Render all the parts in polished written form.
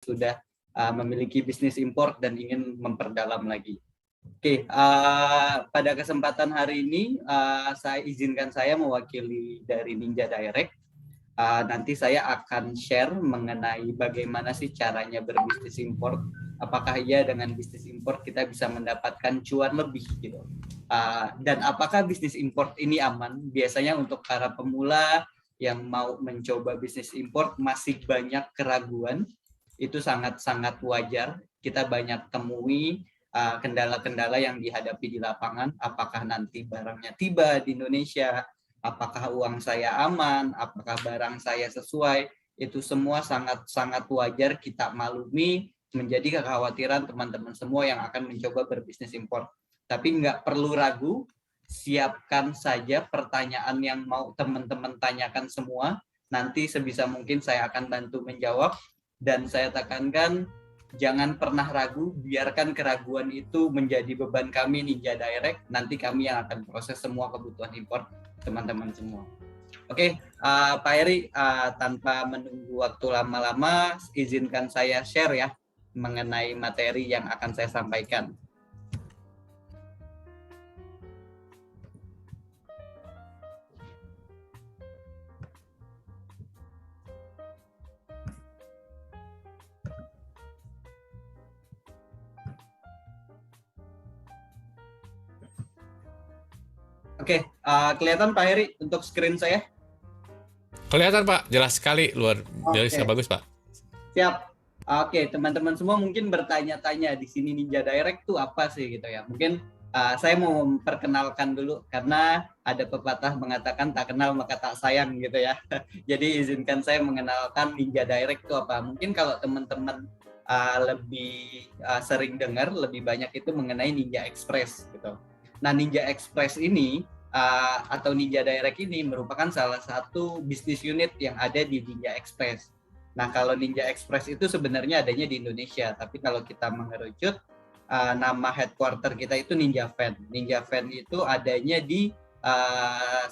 sudah memiliki bisnis impor dan ingin memperdalam lagi. Oke, pada kesempatan hari ini saya mewakili dari Ninja Direct. Nanti saya akan share mengenai bagaimana sih caranya berbisnis impor. Apakah iya dengan bisnis impor kita bisa mendapatkan cuan lebih gitu. Dan apakah bisnis impor ini aman? Biasanya untuk para pemula yang mau mencoba bisnis impor masih banyak keraguan. Itu sangat-sangat wajar. Kita banyak temui kendala-kendala yang dihadapi di lapangan. Apakah nanti barangnya tiba di Indonesia? Apakah uang saya aman, apakah barang saya sesuai, itu semua sangat-sangat wajar kita maklumi, menjadi kekhawatiran teman-teman semua yang akan mencoba berbisnis impor. Tapi nggak perlu ragu, siapkan saja pertanyaan yang mau teman-teman tanyakan semua, nanti sebisa mungkin saya akan bantu menjawab, dan saya tekankan, jangan pernah ragu, biarkan keraguan itu menjadi beban kami Ninja Direct, nanti kami yang akan proses semua kebutuhan impor teman-teman semua. Oke, Pak Eri, tanpa menunggu waktu lama-lama, izinkan saya share ya mengenai materi yang akan saya sampaikan. Oke, kelihatan Pak Heri untuk screen saya? Kelihatan Pak, jelas sekali, luar biasa bagus Pak. Siap. Oke, teman-teman semua mungkin bertanya-tanya di sini Ninja Direct tuh apa sih gitu ya. Mungkin saya mau memperkenalkan dulu karena ada pepatah mengatakan tak kenal maka tak sayang gitu ya. Jadi izinkan saya mengenalkan Ninja Direct itu apa. Mungkin kalau teman-teman lebih sering dengar, lebih banyak itu mengenai Ninja Express gitu. Nah, Ninja Express ini atau Ninja Direct ini merupakan salah satu bisnis unit yang ada di Ninja Express. Nah, kalau Ninja Express itu sebenarnya adanya di Indonesia, tapi kalau kita mengerucut nama headquarter kita itu Ninja Van. Ninja Van itu adanya di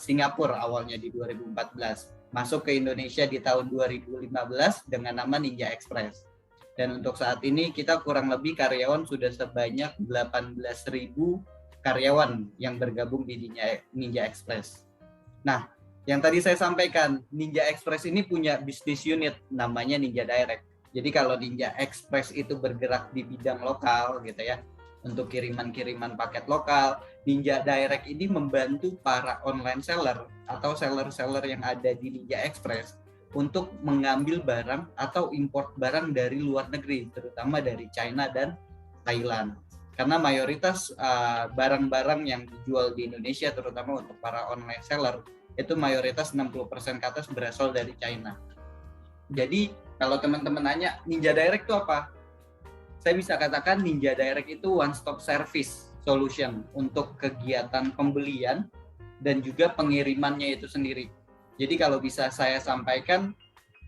Singapura awalnya di 2014. Masuk ke Indonesia di tahun 2015 dengan nama Ninja Express. Dan untuk saat ini kita kurang lebih karyawan sudah sebanyak 18.000 karyawan yang bergabung di Ninja Express. Nah, yang tadi saya sampaikan, Ninja Express ini punya bisnis unit namanya Ninja Direct. Jadi kalau Ninja Express itu bergerak di bidang lokal gitu ya, untuk kiriman-kiriman paket lokal, Ninja Direct ini membantu para online seller atau seller-seller yang ada di Ninja Express untuk mengambil barang atau import barang dari luar negeri, terutama dari China dan Thailand. Karena mayoritas barang-barang yang dijual di Indonesia, terutama untuk para online seller, itu mayoritas 60% ke atas berasal dari China. Jadi kalau teman-teman nanya Ninja Direct itu apa? Saya bisa katakan Ninja Direct itu one stop service solution untuk kegiatan pembelian dan juga pengirimannya itu sendiri. Jadi kalau bisa saya sampaikan,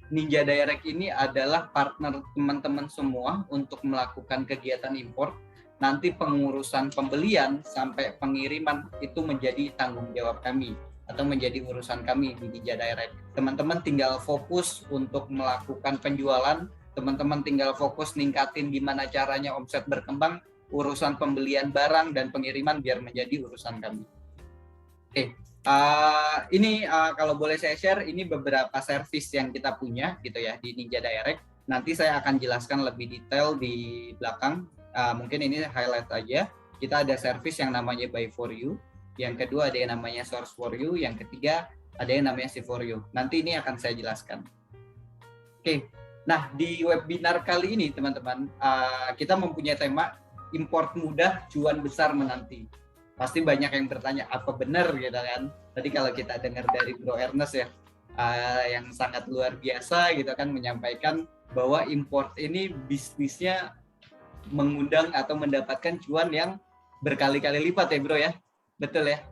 Ninja Direct ini adalah partner teman-teman semua untuk melakukan kegiatan impor. Nanti pengurusan pembelian sampai pengiriman itu menjadi tanggung jawab kami atau menjadi urusan kami di Ninja Direct. Teman-teman tinggal fokus untuk melakukan penjualan, teman-teman tinggal fokus ningkatin gimana caranya omset berkembang, urusan pembelian barang dan pengiriman biar menjadi urusan kami. Oke, ini kalau boleh saya share, ini beberapa service yang kita punya gitu ya di Ninja Direct. Nanti saya akan jelaskan lebih detail di belakang. Mungkin ini highlight aja. Kita ada service yang namanya Buy for You. Yang kedua ada yang namanya Source for You, yang ketiga ada yang namanya See for You. Nanti ini akan saya jelaskan. Oke, nah di webinar kali ini teman-teman, kita mempunyai tema import mudah, cuan besar menanti. Pasti banyak yang bertanya, apa benar gitu kan? Tadi kalau kita dengar dari Bro Ernest ya, yang sangat luar biasa gitu kan, menyampaikan bahwa import ini bisnisnya mengundang atau mendapatkan cuan yang berkali-kali lipat ya Bro ya. Betul ya,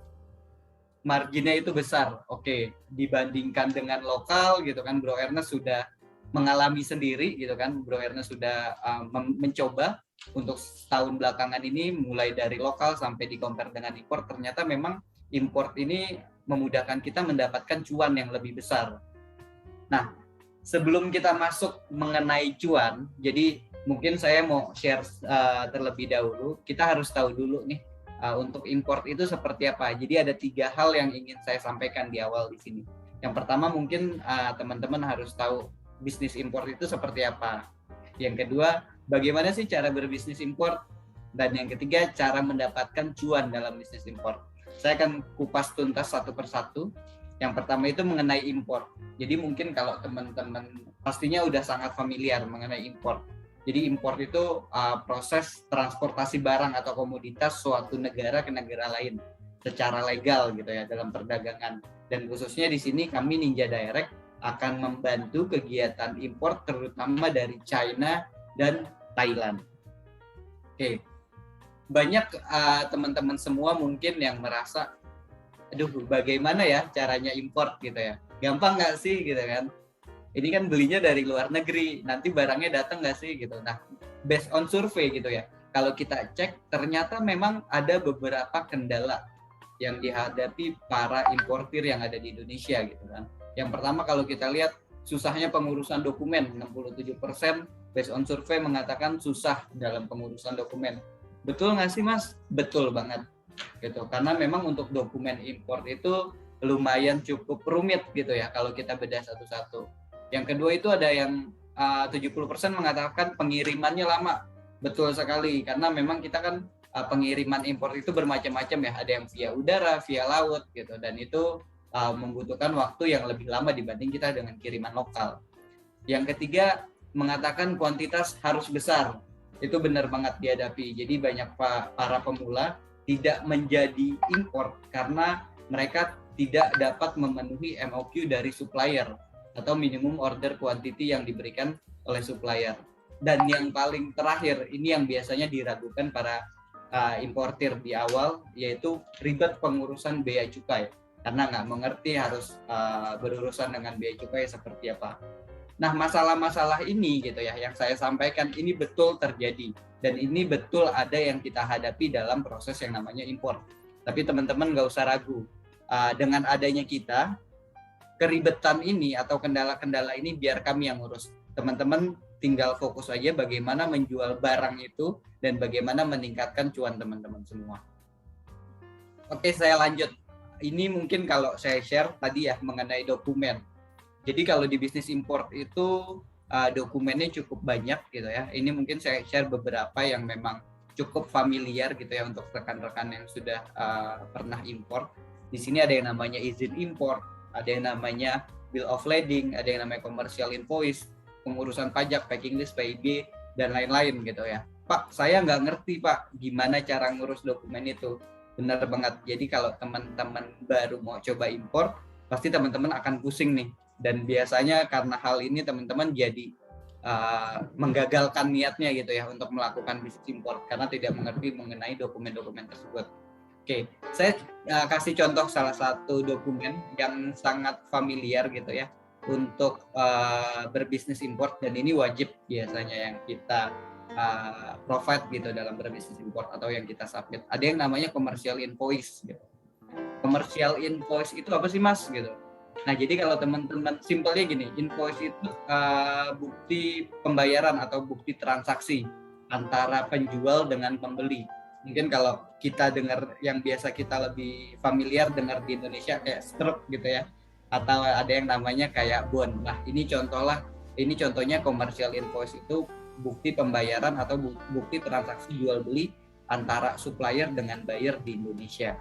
marginnya itu besar. Oke, dibandingkan dengan lokal gitu kan, Bro Ernest sudah mengalami sendiri gitu kan. Bro Ernest sudah mencoba untuk setahun belakangan ini, mulai dari lokal sampai di compare dengan import. Ternyata memang import ini memudahkan kita mendapatkan cuan yang lebih besar. Nah, sebelum kita masuk mengenai cuan, jadi mungkin saya mau share terlebih dahulu. Kita harus tahu dulu nih untuk import itu seperti apa. Jadi ada 3 hal yang ingin saya sampaikan di awal di sini. Yang pertama mungkin teman-teman harus tahu bisnis import itu seperti apa. Yang kedua, bagaimana sih cara berbisnis import? Dan yang ketiga, cara mendapatkan cuan dalam bisnis import. Saya akan kupas tuntas satu persatu. Yang pertama itu mengenai import. Jadi mungkin kalau teman-teman pastinya udah sangat familiar mengenai import. Jadi import itu proses transportasi barang atau komoditas suatu negara ke negara lain secara legal gitu ya dalam perdagangan. Dan khususnya di sini kami Ninja Direct akan membantu kegiatan import terutama dari China dan Thailand. Oke. Banyak teman-teman semua mungkin yang merasa aduh bagaimana ya caranya import gitu ya, gampang nggak sih gitu kan, ini kan belinya dari luar negeri, nanti barangnya datang nggak sih gitu. Nah based on survei gitu ya, kalau kita cek ternyata memang ada beberapa kendala yang dihadapi para importir yang ada di Indonesia gitu kan. Yang pertama kalau kita lihat susahnya pengurusan dokumen, 67% based on survei mengatakan susah dalam pengurusan dokumen. Betul nggak sih Mas? Betul banget gitu, karena memang untuk dokumen import itu lumayan cukup rumit gitu ya kalau kita bedah satu-satu. Yang kedua itu ada yang 70% mengatakan pengirimannya lama. Betul sekali, karena memang kita kan pengiriman import itu bermacam-macam ya, ada yang via udara, via laut gitu, dan itu membutuhkan waktu yang lebih lama dibanding kita dengan kiriman lokal. Yang ketiga mengatakan kuantitas harus besar. Itu benar banget dihadapi. Jadi banyak para pemula tidak menjadi import karena mereka tidak dapat memenuhi MOQ dari supplier atau minimum order quantity yang diberikan oleh supplier. Dan yang paling terakhir, ini yang biasanya diragukan para importir di awal, yaitu ribet pengurusan bea cukai karena nggak mengerti harus berurusan dengan bea cukai seperti apa. Nah, masalah-masalah ini gitu ya yang saya sampaikan ini betul terjadi dan ini betul ada yang kita hadapi dalam proses yang namanya import. Tapi teman-teman nggak usah ragu, dengan adanya kita, keribetan ini atau kendala-kendala ini biar kami yang urus. Teman-teman tinggal fokus aja bagaimana menjual barang itu dan bagaimana meningkatkan cuan teman-teman semua. Oke, saya lanjut. Ini mungkin kalau saya share tadi ya mengenai dokumen. Jadi kalau di bisnis import itu dokumennya cukup banyak gitu ya. Ini mungkin saya share beberapa yang memang cukup familiar gitu ya untuk rekan-rekan yang sudah pernah import. Di sini ada yang namanya izin import, ada yang namanya bill of lading, ada yang namanya commercial invoice, pengurusan pajak, packing list, PIB, dan lain-lain gitu ya. Pak, saya nggak ngerti Pak gimana cara ngurus dokumen itu. Benar banget. Jadi kalau teman-teman baru mau coba import, pasti teman-teman akan pusing nih. Dan biasanya karena hal ini teman-teman jadi menggagalkan niatnya gitu ya untuk melakukan bisnis import karena tidak mengerti mengenai dokumen-dokumen tersebut. Oke, saya kasih contoh salah satu dokumen yang sangat familiar gitu ya untuk berbisnis import dan ini wajib biasanya yang kita provide gitu dalam berbisnis import atau yang kita submit. Ada yang namanya commercial invoice gitu. Commercial invoice itu apa sih Mas gitu? Nah, jadi kalau teman-teman simpelnya gini, invoice itu bukti pembayaran atau bukti transaksi antara penjual dengan pembeli. Mungkin kalau kita dengar yang biasa kita lebih familiar dengar di Indonesia kayak struk gitu ya, atau ada yang namanya kayak bond. Nah, ini contohnya commercial invoice itu bukti pembayaran atau bukti transaksi jual beli antara supplier dengan buyer di Indonesia.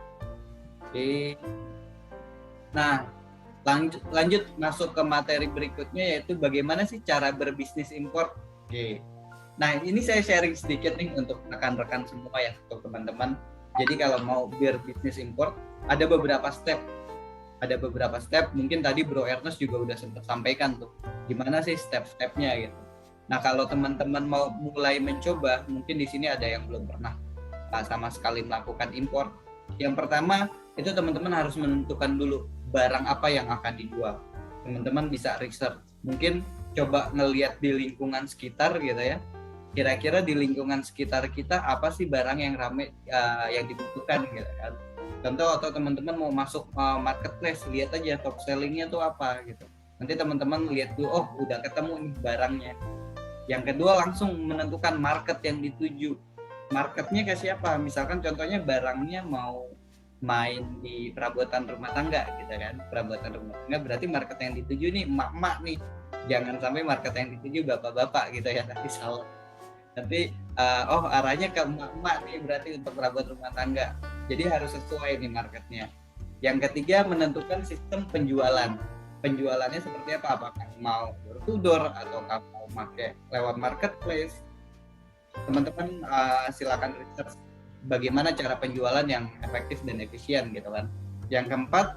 Oke. Nah, lanjut masuk ke materi berikutnya yaitu bagaimana sih cara berbisnis import. Oke. Nah, ini saya sharing sedikit nih untuk rekan-rekan semua ya, untuk teman-teman. Jadi kalau mau berbisnis import ada beberapa step. Mungkin tadi Bro Ernest juga udah sempat sampaikan tuh. Gimana sih step-stepnya gitu. Nah, kalau teman-teman mau mulai mencoba, mungkin di sini ada yang belum pernah sama sekali melakukan import. Yang pertama, itu teman-teman harus menentukan dulu barang apa yang akan dijual. Teman-teman bisa research, mungkin coba ngelihat di lingkungan sekitar gitu ya. Kira-kira di lingkungan sekitar kita apa sih barang yang ramai yang dibutuhkan gitu kan. Contoh atau teman-teman mau masuk marketplace, lihat aja top sellingnya tuh apa gitu. Nanti teman-teman lihat dulu, oh udah ketemu nih barangnya. Yang kedua langsung menentukan market yang dituju. Marketnya ke siapa? Misalkan contohnya barangnya mau main di perabotan rumah tangga gitu kan. Perabotan rumah tangga berarti market yang dituju nih emak-emak nih. Jangan sampai market yang dituju bapak-bapak gitu ya, nanti salah. Nanti oh arahnya ke emak-emak nih berarti untuk perabot rumah tangga. Jadi harus sesuai nih marketnya. Yang ketiga menentukan sistem penjualan. Penjualannya seperti apa? Apakah mau door to door atau mau pakai lewat marketplace? Teman-teman silakan research bagaimana cara penjualan yang efektif dan efisien gitu kan. Yang keempat,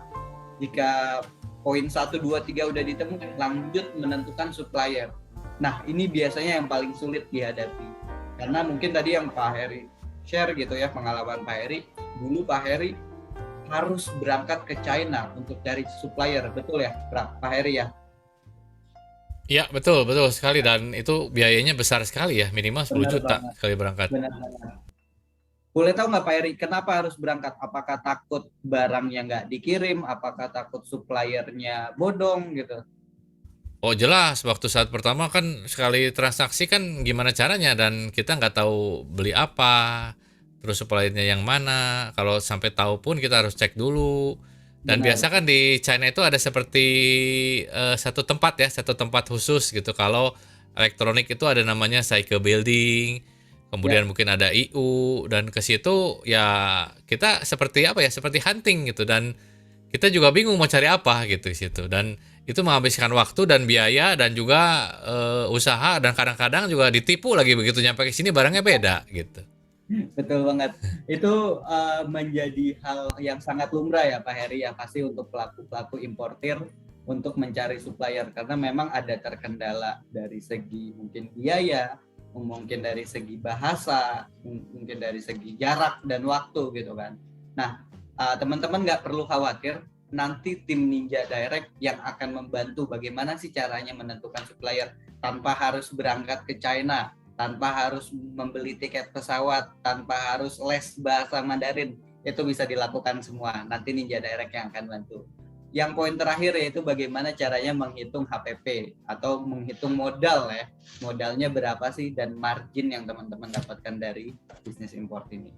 jika poin 1, 2, 3 udah ditemukan, lanjut menentukan supplier. Nah, ini biasanya yang paling sulit dihadapi. Karena mungkin tadi yang Pak Heri share gitu ya, pengalaman Pak Heri. Dulu Pak Heri harus berangkat ke China untuk cari supplier, betul ya Pak Heri ya? Iya, betul, betul sekali. Dan itu biayanya besar sekali ya, minimal 10 Benar juta banget, sekali berangkat. benar banget. Boleh tahu nggak Pak Heri, kenapa harus berangkat? Apakah takut barangnya nggak dikirim? Apakah takut suppliernya bodong gitu? Oh jelas, waktu saat pertama kan sekali transaksi kan gimana caranya dan kita nggak tahu beli apa, terus suppliernya yang mana. Kalau sampai tahu pun kita harus cek dulu. Dan Benar, biasa kan di China itu ada seperti satu tempat ya, satu tempat khusus gitu. Kalau elektronik itu ada namanya Cycle Building, ya kemudian mungkin ada IU dan ke situ ya kita seperti apa ya, seperti hunting gitu dan kita juga bingung mau cari apa gitu di situ dan itu menghabiskan waktu dan biaya dan juga usaha dan kadang-kadang juga ditipu lagi begitu nyampe ke sini barangnya beda gitu. betul banget. Itu menjadi hal yang sangat lumrah ya Pak Heri ya, pasti untuk pelaku-pelaku importir untuk mencari supplier karena memang ada terkendala dari segi mungkin biaya, mungkin dari segi bahasa, mungkin dari segi jarak dan waktu gitu kan. Nah, teman-teman nggak perlu khawatir, nanti tim Ninja Direct yang akan membantu bagaimana sih caranya menentukan supplier tanpa harus berangkat ke China, tanpa harus membeli tiket pesawat, tanpa harus les bahasa Mandarin. Itu bisa dilakukan semua. Nanti Ninja Direct yang akan bantu. Yang poin terakhir yaitu bagaimana caranya menghitung HPP atau menghitung modal ya. Modalnya berapa sih dan margin yang teman-teman dapatkan dari bisnis import ini.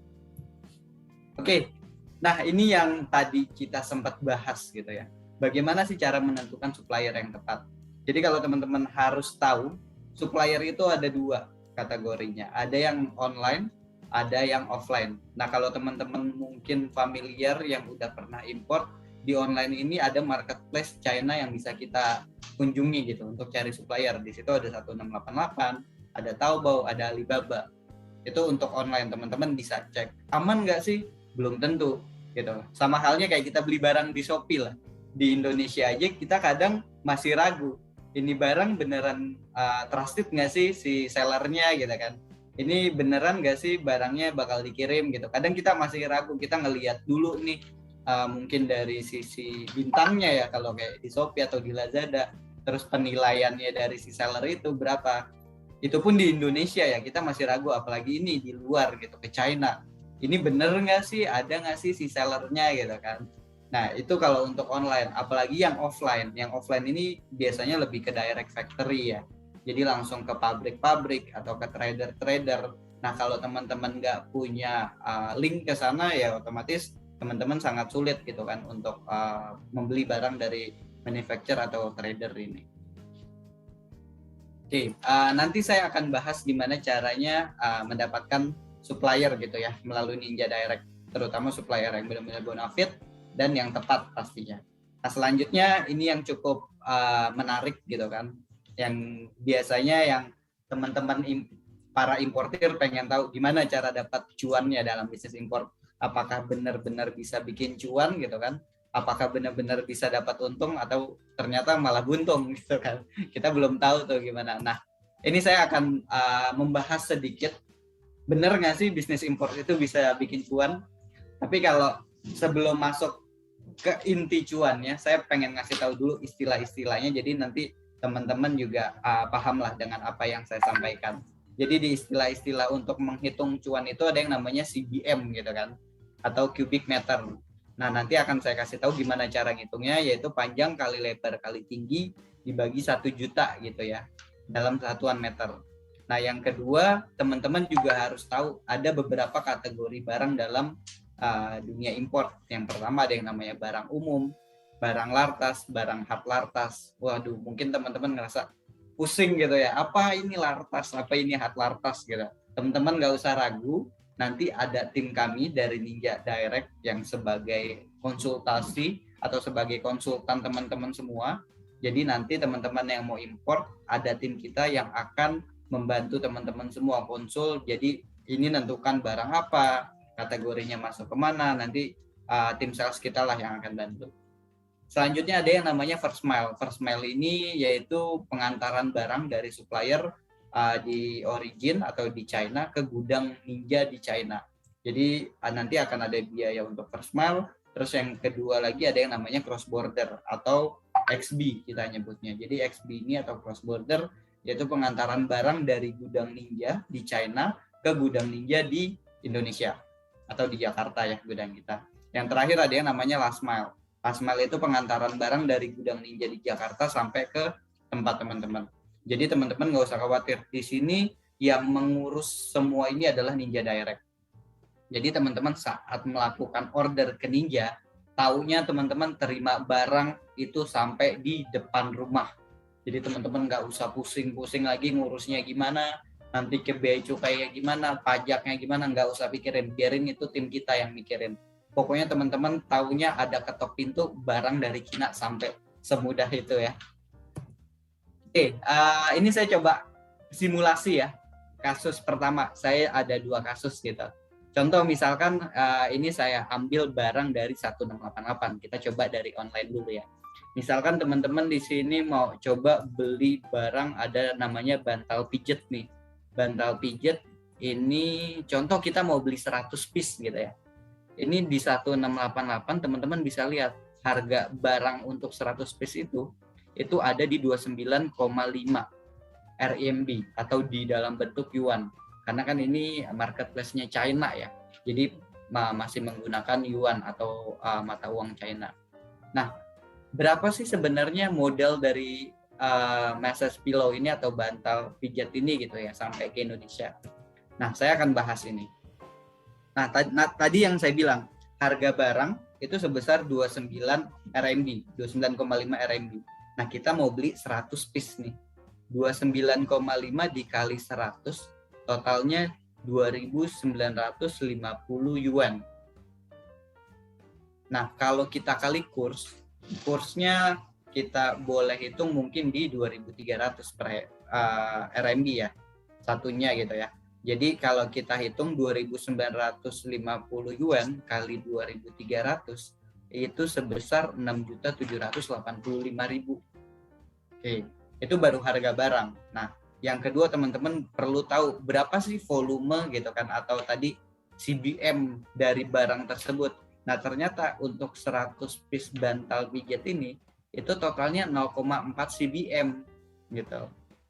Oke. Nah, ini yang tadi kita sempat bahas gitu ya. Bagaimana sih cara menentukan supplier yang tepat? Jadi kalau teman-teman harus tahu, supplier itu ada dua kategorinya. Ada yang online, ada yang offline. Nah, kalau teman-teman mungkin familiar yang udah pernah import, di online ini ada marketplace China yang bisa kita kunjungi gitu untuk cari supplier. Di situ ada 1688, ada Taobao, ada Alibaba. Itu untuk online, teman-teman bisa cek. Aman nggak sih? Belum tentu gitu. Sama halnya kayak kita beli barang di Shopee lah. Di Indonesia aja kita kadang masih ragu. Ini barang beneran trusted nggak sih si sellernya gitu kan? Ini beneran nggak sih barangnya bakal dikirim gitu? Kadang kita masih ragu, kita ngelihat dulu nih mungkin dari sisi bintangnya ya kalau kayak di Shopee atau di Lazada, terus penilaiannya dari si seller itu berapa? Itu pun di Indonesia ya kita masih ragu, apalagi ini di luar gitu ke China. Ini bener nggak sih, ada nggak sih si sellernya gitu kan? Nah itu kalau untuk online, apalagi yang offline. Yang offline ini biasanya lebih ke direct factory ya. Jadi langsung ke pabrik-pabrik atau ke trader-trader. Nah kalau teman-teman nggak punya link ke sana ya otomatis teman-teman sangat sulit gitu kan untuk membeli barang dari manufacturer atau trader ini. Oke, nanti saya akan bahas gimana caranya mendapatkan supplier gitu ya melalui Ninja Direct, terutama supplier yang benar-benar bonafit dan yang tepat pastinya. Nah selanjutnya ini yang cukup menarik gitu kan, yang biasanya yang teman-teman para importir pengen tahu gimana cara dapat cuannya dalam bisnis impor. Apakah benar-benar bisa bikin cuan gitu kan? Apakah benar-benar bisa dapat untung atau ternyata malah buntung gitu kan? Kita belum tahu tuh gimana. Nah, ini saya akan membahas sedikit. Benar nggak sih bisnis impor itu bisa bikin cuan? Tapi kalau sebelum masuk ke inti cuannya, saya pengen ngasih tahu dulu istilah-istilahnya. Jadi nanti teman-teman juga paham lah dengan apa yang saya sampaikan. Jadi di istilah-istilah untuk menghitung cuan itu ada yang namanya CBM gitu kan, atau cubic meter. Nah nanti akan saya kasih tahu gimana cara ngitungnya, yaitu panjang kali lebar kali tinggi dibagi 1 juta gitu ya dalam satuan meter. Nah, yang kedua, teman-teman juga harus tahu ada beberapa kategori barang dalam dunia impor. Yang pertama ada yang namanya barang umum, barang lartas, barang hard lartas. Waduh, mungkin teman-teman ngerasa pusing gitu ya. Apa ini lartas, apa ini hard lartas gitu. Teman-teman nggak usah ragu, nanti ada tim kami dari Ninja Direct yang sebagai konsultasi atau sebagai konsultan teman-teman semua. Jadi nanti teman-teman yang mau impor, ada tim kita yang akan membantu teman-teman semua konsul. Jadi ini nentukan barang apa, kategorinya masuk kemana, nanti tim sales kita lah yang akan bantu. Selanjutnya ada yang namanya first mile. First mile ini yaitu pengantaran barang dari supplier di origin atau di China ke gudang Ninja di China. Jadi nanti akan ada biaya untuk first mile. Terus yang kedua lagi ada yang namanya cross border atau XB kita nyebutnya. Jadi XB ini atau cross border yaitu pengantaran barang dari gudang Ninja di China ke gudang Ninja di Indonesia atau di Jakarta ya gudang kita. Yang terakhir ada yang namanya last mile. Last mile itu pengantaran barang dari gudang Ninja di Jakarta sampai ke tempat teman-teman. Jadi teman-teman nggak usah khawatir. Di sini yang mengurus semua ini adalah Ninja Direct. Jadi teman-teman saat melakukan order ke Ninja, taunya teman-teman terima barang itu sampai di depan rumah. Jadi teman-teman nggak usah pusing-pusing lagi ngurusnya gimana, nanti ke bea cukai gimana, pajaknya gimana, nggak usah pikirin. Biarin itu tim kita yang mikirin. Pokoknya teman-teman taunya ada ketok pintu barang dari Cina sampai semudah itu ya. Oke, ini saya coba simulasi ya. Kasus pertama, saya ada 2 kasus gitu. Contoh misalkan ini saya ambil barang dari 1688. Kita coba dari online dulu ya. Misalkan teman-teman di sini mau coba beli barang ada namanya bantal pijet nih. Bantal pijet ini contoh kita mau beli 100 piece gitu ya. Ini di 1688 teman-teman bisa lihat harga barang untuk 100 piece itu ada di 29,5 RMB atau di dalam bentuk yuan. Karena kan ini marketplace-nya China ya. Jadi masih menggunakan yuan atau mata uang China. Nah, berapa sih sebenarnya modal dari massage pillow ini atau bantal pijat ini gitu ya sampai ke Indonesia? Nah, saya akan bahas ini. Nah, tadi yang saya bilang harga barang itu sebesar 29 RMB, 29,5 RMB. Nah, kita mau beli 100 piece nih. 29,5 dikali 100 totalnya 2.950 yuan. Nah, kalau kita kali kursnya kita boleh hitung mungkin di 2.300 per RMB ya, satunya gitu ya. Jadi kalau kita hitung 2.950 yuan kali 2.300 itu sebesar 6.785.000. Oke, itu baru harga barang. Nah, yang kedua teman-teman perlu tahu berapa sih volume gitu kan atau tadi CBM dari barang tersebut. Nah, ternyata untuk 100 piece bantal pijat ini itu totalnya 0,4 CBM gitu.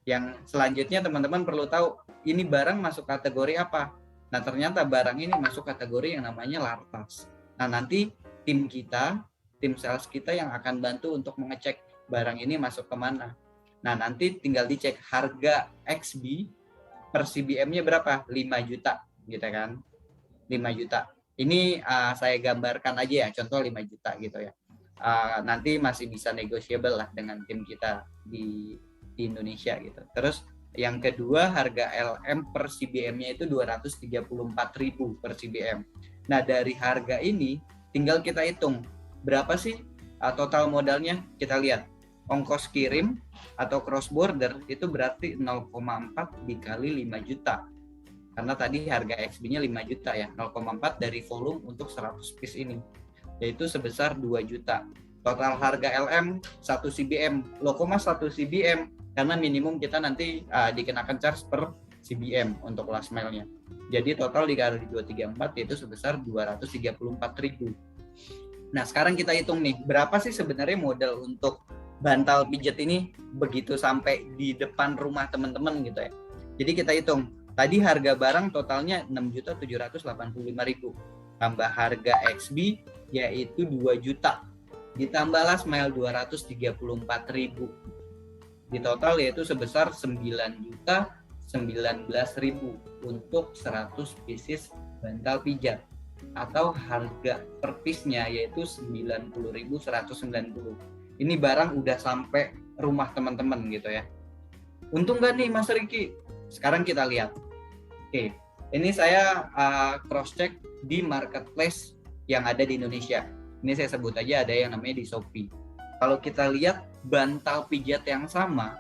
Yang selanjutnya teman-teman perlu tahu ini barang masuk kategori apa. Nah, ternyata barang ini masuk kategori yang namanya lartas. Nah, nanti tim sales kita yang akan bantu untuk mengecek barang ini masuk kemana. Nah, nanti tinggal dicek harga XB per CBM-nya berapa? 5 juta gitu kan. 5 juta. Ini saya gambarkan aja ya, contoh 5 juta gitu ya. Nanti masih bisa negotiable lah dengan tim kita di Indonesia gitu. Terus yang kedua harga LM per CBM-nya itu 234.000 per CBM. Nah, dari harga ini tinggal kita hitung berapa sih total modalnya. Kita lihat ongkos kirim atau cross border itu berarti 0,4 dikali 5 juta. Karena tadi harga XB-nya 5 juta ya, 0,4 dari volume untuk 100 piece ini. Yaitu sebesar 2 juta. Total harga LM 1 CBM. Loh kok mas 1 CBM? Karena minimum kita nanti dikenakan charge per CBM untuk last mile-nya. Jadi total dikali 234 yaitu sebesar 234.000. Nah, sekarang kita hitung nih, berapa sih sebenarnya modal untuk bantal pijat ini begitu sampai di depan rumah teman-teman gitu ya. Jadi kita hitung, tadi harga barang totalnya 6.785.000 tambah harga XB yaitu 2 juta ditambah last mile 234.000. Di total yaitu sebesar 9.019.000 untuk 100 pieces bantal pijat, atau harga per piece-nya yaitu 90.190. Ini barang udah sampai rumah teman-teman gitu ya. Untung nggak nih Mas Riki? Sekarang kita lihat. Oke, ini saya cross check di marketplace yang ada di Indonesia. Ini saya sebut aja, ada yang namanya di Shopee. Kalau kita lihat bantal pijat yang sama,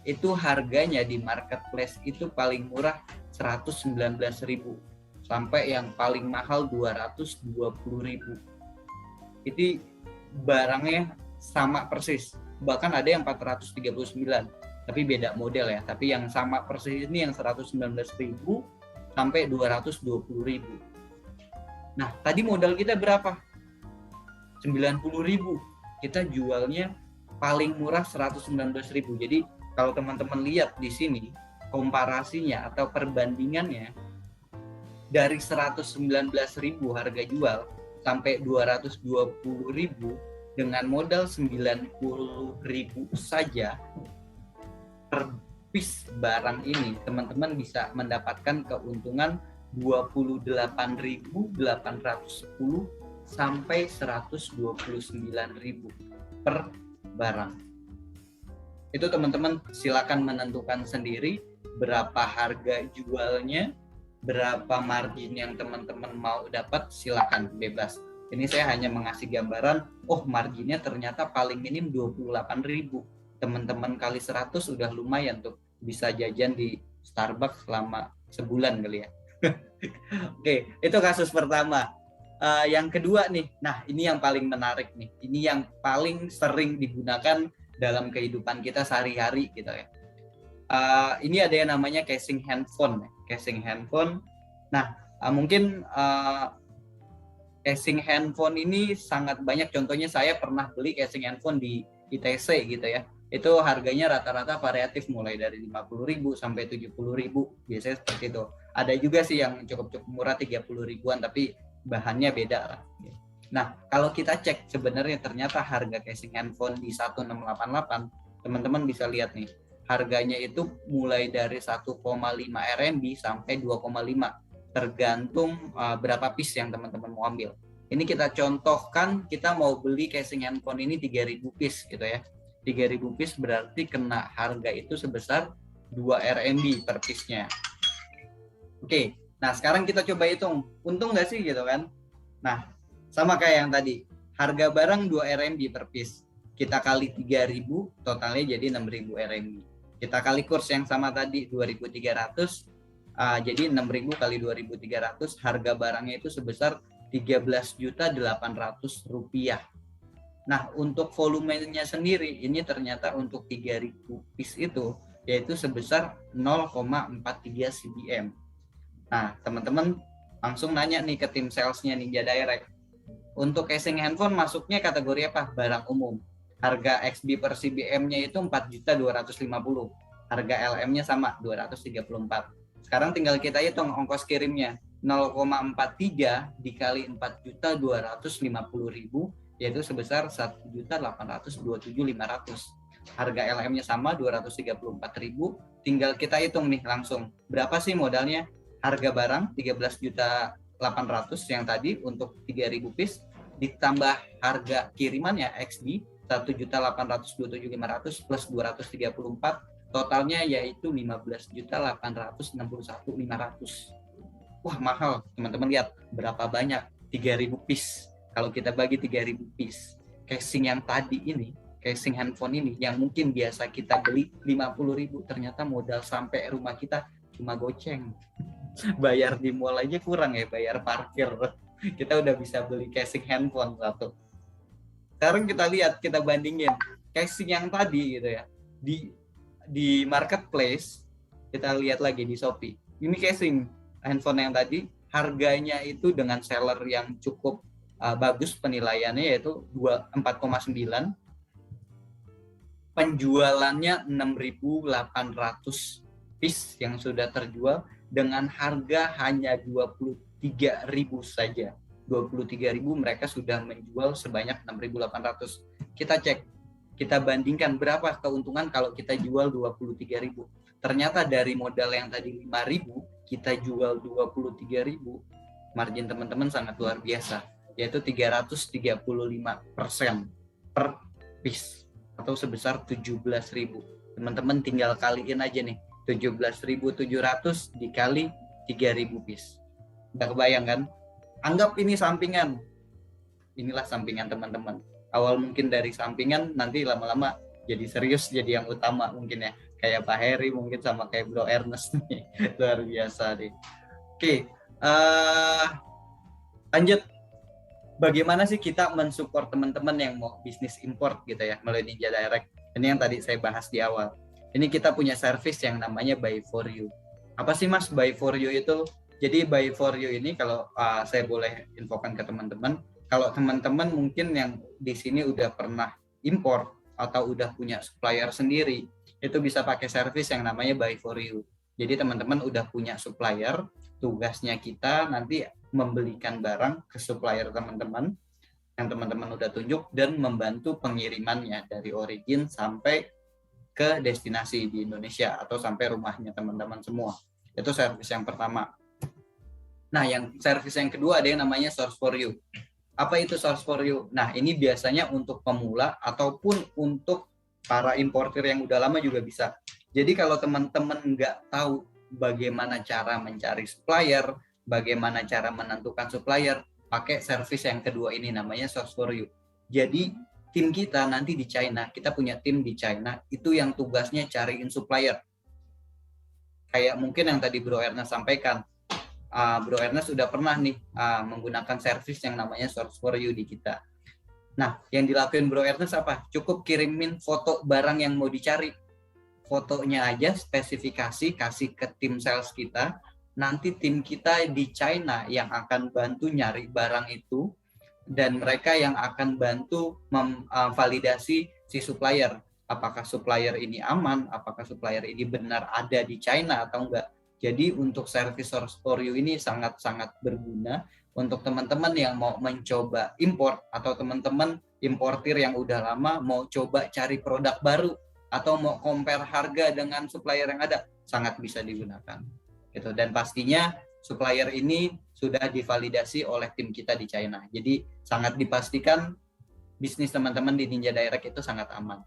itu harganya di marketplace itu paling murah 119.000 sampai yang paling mahal 220.000. Itu barangnya sama persis. Bahkan ada yang 439, tapi beda model ya. Tapi yang sama persis ini yang 119.000 sampai 220.000. Nah, tadi modal kita berapa? 90.000. Kita jualnya paling murah 119.000. Jadi kalau teman-teman lihat di sini komparasinya atau perbandingannya, dari 119.000 harga jual sampai 220.000 dengan modal 90.000 saja per piece barang ini, teman-teman bisa mendapatkan keuntungan 28.810 sampai 129.000 per barang. Itu teman-teman silakan menentukan sendiri berapa harga jualnya, berapa margin yang teman-teman mau dapat, silakan bebas. Ini saya hanya mengasih gambaran, oh marginnya ternyata paling minim 28.000. Teman-teman kali 100 udah lumayan tuh, bisa jajan di Starbucks selama sebulan kali ya. Oke, itu kasus pertama. Yang kedua nih, nah ini yang paling menarik nih, ini yang paling sering digunakan dalam kehidupan kita sehari-hari gitu ya. Ini ada yang namanya casing handphone. Casing handphone. Nah, mungkin casing handphone ini sangat banyak. Contohnya saya pernah beli casing handphone di ITC gitu ya. Itu harganya rata-rata variatif mulai dari 50.000 sampai 70.000. Biasanya seperti itu. Ada juga sih yang cukup murah 30.000-an, tapi bahannya beda lah. Nah, kalau kita cek sebenarnya ternyata harga casing handphone di 1688, teman-teman bisa lihat nih. Harganya itu mulai dari 1,5 RMB sampai 2,5, tergantung berapa piece yang teman-teman mau ambil. Ini kita contohkan, kita mau beli casing handphone ini 3.000 piece gitu ya. 3.000 piece berarti kena harga itu sebesar 2 RMB per piece-nya. Oke, nah sekarang kita coba hitung, untung nggak sih gitu kan? Nah, sama kayak yang tadi, harga barang 2 RMB per piece. Kita kali 3.000, totalnya jadi 6.000 RMB. Kita kali kurs yang sama tadi 2.300, jadi 6.000 kali 2.300, harga barangnya itu sebesar 13.800.000 rupiah. Nah, untuk volumenya sendiri ini ternyata untuk 3.000 piece itu yaitu sebesar 0,43 cbm. Nah, teman-teman langsung nanya nih ke tim salesnya Ninja Direct. Untuk casing handphone masuknya kategori apa? Barang umum. Harga XB per CBM-nya itu 4.250.000. Harga LM-nya sama 234. Sekarang tinggal kita hitung ongkos kirimnya. 0,43 dikali 4.250.000 yaitu sebesar 1.827.500. Harga LM-nya sama 234.000. Tinggal kita hitung nih langsung. Berapa sih modalnya? Harga barang 13.800 yang tadi untuk 3.000 piece ditambah harga kirimannya XB 1.827.500 plus 234, totalnya yaitu 15.861.500. Wah, mahal. Teman-teman lihat berapa banyak 3.000 piece. Kalau kita bagi 3.000 piece, casing yang tadi ini, casing handphone ini yang mungkin biasa kita beli 50.000, ternyata modal sampai rumah kita cuma goceng. Bayar di mall aja kurang ya, bayar parkir. Kita udah bisa beli casing handphone satu. Sekarang kita lihat, kita bandingin casing yang tadi gitu ya. Di marketplace, kita lihat lagi di Shopee. Ini casing handphone yang tadi, harganya itu dengan seller yang cukup bagus penilaiannya yaitu 4,9. Penjualannya 6.800 piece yang sudah terjual dengan harga hanya 23.000 saja. 23.000 mereka sudah menjual sebanyak 6.800. Kita cek kita bandingkan berapa keuntungan kalau kita jual 23.000. Ternyata dari modal yang tadi 5.000, kita jual 23.000, margin teman-teman sangat luar biasa, yaitu 335% per piece atau sebesar 17.000. Teman-teman tinggal kaliin aja nih, 17.700 dikali 3.000 piece. Udah kebayang kan? Anggap ini sampingan. Inilah sampingan teman-teman. Awal mungkin dari sampingan, nanti lama-lama jadi serius, jadi yang utama mungkin ya. Kayak Pak Heri mungkin sama kayak Bro Ernest nih. Luar biasa deh. Oke, lanjut. Bagaimana sih kita mensupport teman-teman yang mau bisnis import gitu ya melalui Ninja Direct? Ini yang tadi saya bahas di awal. Ini kita punya service yang namanya Buy for You. Apa sih Mas Buy for You itu? Jadi Buy for You ini kalau saya boleh infokan ke teman-teman, kalau teman-teman mungkin yang di sini udah pernah import atau udah punya supplier sendiri, itu bisa pakai service yang namanya Buy for You. Jadi teman-teman udah punya supplier, tugasnya kita nanti membelikan barang ke supplier teman-teman yang teman-teman udah tunjuk dan membantu pengirimannya dari origin sampai ke destinasi di Indonesia atau sampai rumahnya teman-teman semua. Itu service yang pertama. Nah, yang service yang kedua ada yang namanya Source for You. Apa itu Source for You? Nah, ini biasanya untuk pemula ataupun untuk para importer yang udah lama juga bisa. Jadi kalau teman-teman nggak tahu bagaimana cara mencari supplier, bagaimana cara menentukan supplier, pakai service yang kedua ini namanya Source for You. Jadi tim kita nanti di China, kita punya tim di China, itu yang tugasnya cariin supplier. Kayak mungkin yang tadi Bro Ernest sampaikan, Bro Ernest sudah pernah nih menggunakan service yang namanya Source for You di kita. Nah, yang dilakuin Bro Ernest apa? Cukup kirimin foto barang yang mau dicari. Fotonya aja, spesifikasi, kasih ke tim sales kita. Nanti tim kita di China yang akan bantu nyari barang itu, dan mereka yang akan bantu memvalidasi si supplier. Apakah supplier ini aman, apakah supplier ini benar ada di China atau enggak. Jadi untuk service Source for You ini sangat-sangat berguna untuk teman-teman yang mau mencoba import atau teman-teman importir yang udah lama mau coba cari produk baru atau mau compare harga dengan supplier yang ada, sangat bisa digunakan. Gitu. Dan pastinya supplier ini sudah divalidasi oleh tim kita di China. Jadi sangat dipastikan bisnis teman-teman di Ninja Direct itu sangat aman.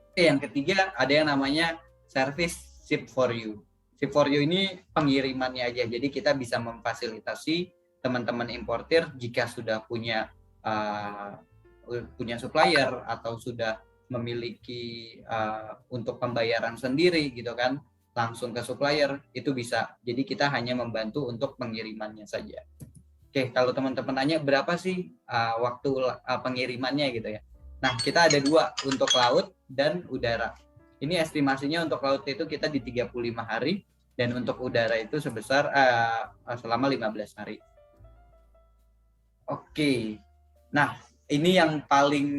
Oke, yang ketiga ada yang namanya service Ship for You. Ship for You ini pengirimannya aja. Jadi kita bisa memfasilitasi teman-teman importir jika sudah punya supplier atau sudah memiliki untuk pembayaran sendiri gitu kan, langsung ke supplier itu bisa. Jadi kita hanya membantu untuk pengirimannya saja. Oke, kalau teman-teman nanya berapa sih waktu pengirimannya gitu ya. Nah, kita ada dua, untuk laut dan udara. Ini estimasinya untuk laut itu kita di 35 hari dan untuk udara itu sebesar selama 15 hari. Oke. Nah, ini yang paling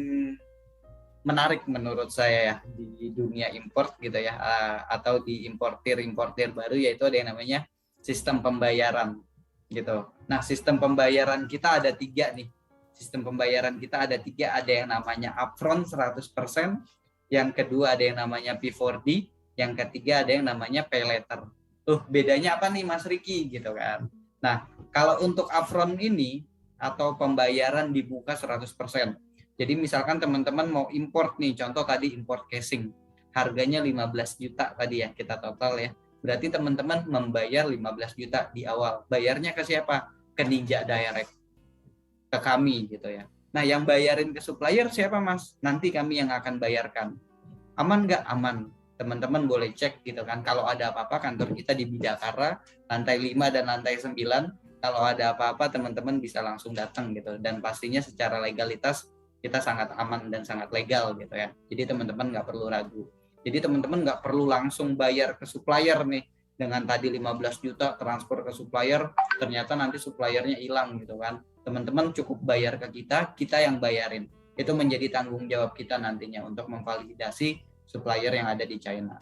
menarik menurut saya ya di dunia import gitu ya, atau di importir baru, yaitu ada yang namanya sistem pembayaran gitu. Nah, sistem pembayaran kita ada 3 nih. Sistem pembayaran kita ada 3, ada yang namanya upfront 100%, yang kedua ada yang namanya P4D, yang ketiga ada yang namanya pay later. Bedanya apa nih Mas Riki gitu kan. Nah, kalau untuk upfront ini atau pembayaran dibuka 100%. Jadi misalkan teman-teman mau import nih, contoh tadi import casing, harganya 15 juta tadi ya kita total ya. Berarti teman-teman membayar 15 juta di awal. Bayarnya ke siapa? Ke Ninja Direct, ke kami gitu ya. Nah, yang bayarin ke supplier siapa Mas? Nanti kami yang akan bayarkan. Aman nggak? Aman. Teman-teman boleh cek gitu kan. Kalau ada apa-apa, kantor kita di Bidakara, lantai 5 dan lantai 9. Kalau ada apa-apa, teman-teman bisa langsung datang gitu. Dan pastinya secara legalitas kita sangat aman dan sangat legal gitu ya. Jadi teman-teman nggak perlu ragu. Jadi teman-teman nggak perlu langsung bayar ke supplier nih. Dengan tadi 15 juta transfer ke supplier, ternyata nanti suppliernya hilang gitu kan. Teman-teman cukup bayar ke kita, kita yang bayarin. Itu menjadi tanggung jawab kita nantinya untuk memvalidasi supplier yang ada di China.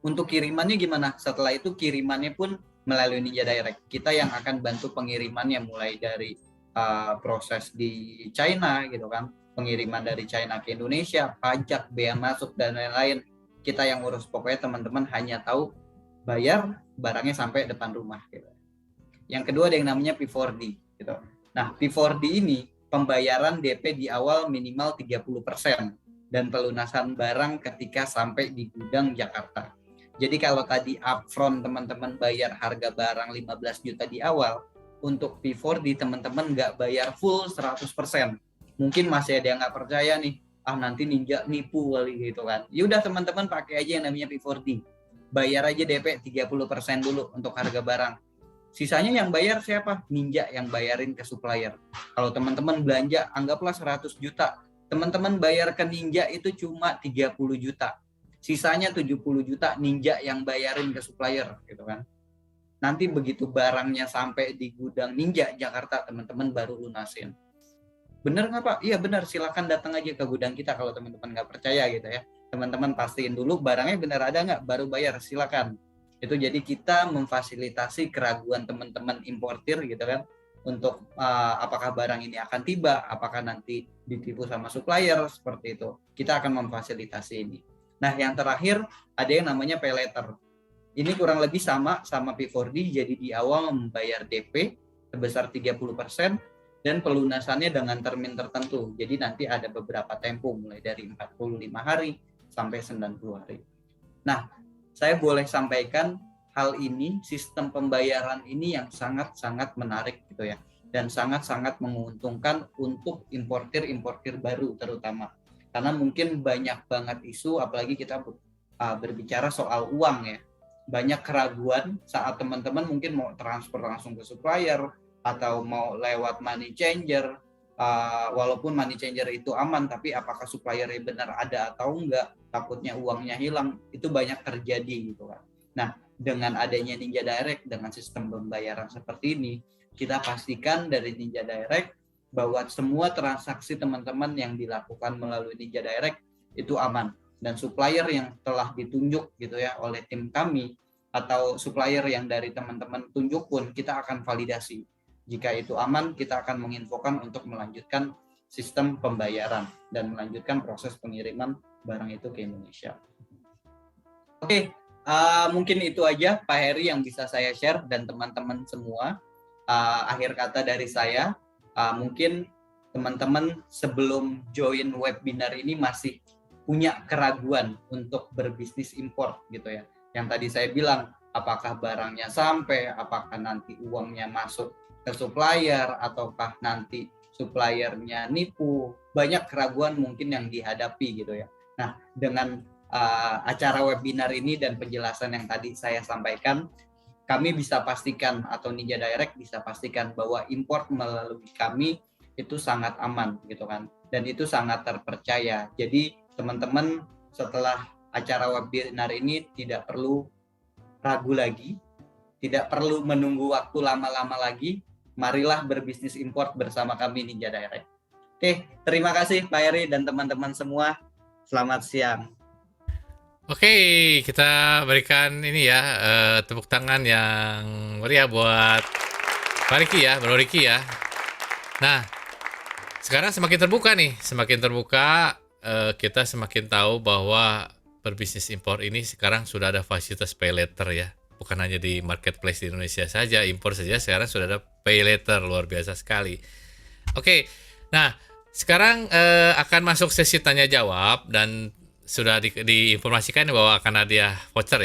Untuk kirimannya gimana? Setelah itu kirimannya pun melalui Ninja Direct. Kita yang akan bantu pengirimannya mulai dari proses di China gitu kan, pengiriman dari China ke Indonesia, pajak, bea masuk, dan lain-lain. Kita yang urus, pokoknya teman-teman hanya tahu bayar barangnya sampai depan rumah gitu. Yang kedua ada yang namanya P4D gitu. Nah, P4D ini pembayaran DP di awal minimal 30% dan pelunasan barang ketika sampai di gudang Jakarta. Jadi kalau tadi upfront teman-teman bayar harga barang 15 juta di awal, untuk P4D teman-teman nggak bayar full 100%. Mungkin masih ada yang nggak percaya nih, nanti Ninja nipu kali gitu kan. Yaudah teman-teman pakai aja yang namanya P4D. Bayar aja DP 30% dulu untuk harga barang. Sisanya yang bayar siapa? Ninja yang bayarin ke supplier. Kalau teman-teman belanja anggaplah 100 juta, teman-teman bayar ke Ninja itu cuma 30 juta. Sisanya 70 juta Ninja yang bayarin ke supplier gitu kan. Nanti begitu barangnya sampai di gudang Ninja Jakarta, teman-teman baru lunasin. Bener nggak Pak? Iya bener, silakan datang aja ke gudang kita kalau teman-teman nggak percaya gitu ya. Teman-teman pastiin dulu barangnya bener ada nggak, baru bayar, silakan. Itu jadi kita memfasilitasi keraguan teman-teman importir gitu kan, untuk apakah barang ini akan tiba, apakah nanti ditipu sama supplier, seperti itu. Kita akan memfasilitasi ini. Nah yang terakhir ada yang namanya pay letter. Ini kurang lebih sama P4D, jadi di awal membayar DP sebesar 30% dan pelunasannya dengan termin tertentu. Jadi nanti ada beberapa tempo mulai dari 45 hari sampai 90 hari. Nah, saya boleh sampaikan hal ini, sistem pembayaran ini yang sangat-sangat menarik gitu ya, dan sangat-sangat menguntungkan untuk importir baru terutama. Karena mungkin banyak banget isu, apalagi kita berbicara soal uang ya. Banyak keraguan saat teman-teman mungkin mau transfer langsung ke supplier atau mau lewat money changer, walaupun money changer itu aman, tapi apakah suppliernya benar ada atau enggak, takutnya uangnya hilang, itu banyak terjadi gitu kan. Nah, dengan adanya Ninja Direct dengan sistem pembayaran seperti ini, kita pastikan dari Ninja Direct bahwa semua transaksi teman-teman yang dilakukan melalui Ninja Direct itu aman. Dan supplier yang telah ditunjuk gitu ya oleh tim kami atau supplier yang dari teman-teman tunjuk pun kita akan validasi. Jika itu aman, kita akan menginfokan untuk melanjutkan sistem pembayaran dan melanjutkan proses pengiriman barang itu ke Indonesia. Oke, mungkin itu aja Pak Heri yang bisa saya share dan teman-teman semua. Akhir kata dari saya, mungkin teman-teman sebelum join webinar ini masih punya keraguan untuk berbisnis impor gitu ya. Yang tadi saya bilang, apakah barangnya sampai, apakah nanti uangnya masuk ke supplier, ataukah nanti suppliernya nipu. Banyak keraguan mungkin yang dihadapi gitu ya. Nah, dengan acara webinar ini dan penjelasan yang tadi saya sampaikan, kami bisa pastikan atau Ninja Direct bisa pastikan bahwa import melalui kami itu sangat aman gitu kan. Dan itu sangat terpercaya. Jadi teman-teman setelah acara webinar ini tidak perlu ragu lagi, tidak perlu menunggu waktu lama-lama lagi. Marilah berbisnis import bersama kami Ninja Direct. Oke, terima kasih Pak Heri dan teman-teman semua. Selamat siang. Oke, kita berikan ini ya tepuk tangan yang meriah buat Pak Riki ya, Bro Riki ya. Nah, sekarang semakin terbuka kita semakin tahu bahwa berbisnis impor ini sekarang sudah ada fasilitas pay later ya. Bukan hanya di marketplace di Indonesia saja, impor saja sekarang sudah ada pay later, luar biasa sekali. Oke, nah sekarang akan masuk sesi tanya jawab dan sudah diinformasikan bahwa akan ada voucher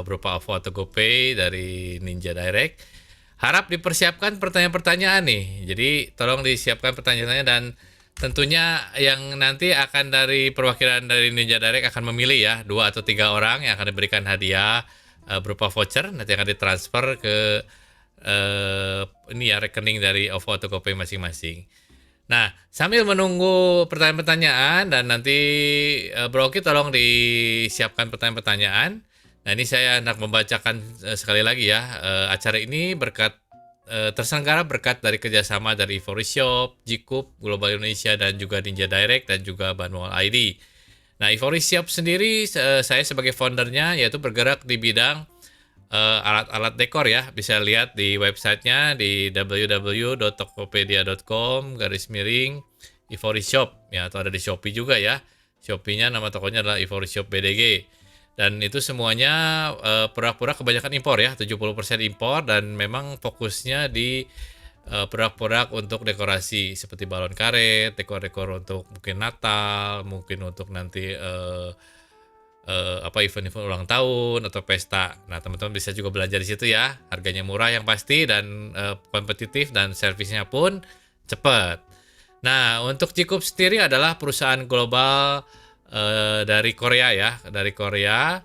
berupa OVO atau GoPay dari Ninja Direct. Harap dipersiapkan pertanyaan-pertanyaan nih. Jadi tolong disiapkan pertanyaannya dan tentunya yang nanti akan dari perwakilan dari Ninja Direct akan memilih ya 2 atau 3 orang yang akan diberikan hadiah berupa voucher nanti akan ditransfer ke rekening dari OVO atau GoPay masing-masing. Nah, sambil menunggu pertanyaan-pertanyaan dan nanti Bro Oki tolong disiapkan pertanyaan-pertanyaan. Nah, ini saya hendak membacakan sekali lagi ya. Acara ini terselenggara berkat dari kerjasama dari Ivory Shop, Jikup, Global Indonesia, dan juga Ninja Direct, dan juga Banwal ID. Nah, Ivory Shop sendiri, saya sebagai foundernya, yaitu bergerak di bidang alat-alat dekor ya. Bisa lihat di websitenya di www.tokopedia.com Ivory Shop ya, atau ada di Shopee juga ya. Shopee-nya nama tokonya adalah Ivory Shop BDG. Dan itu semuanya produk-produk kebanyakan impor ya, 70% impor, dan memang fokusnya di produk-produk untuk dekorasi seperti balon karet, dekor-dekor untuk mungkin Natal, mungkin untuk nanti event-event ulang tahun atau pesta. Nah, teman-teman bisa juga belanja di situ ya. Harganya murah yang pasti dan kompetitif, dan servisnya pun cepat. Nah, untuk Cikup sendiri adalah perusahaan global dari Korea ya, dari Korea,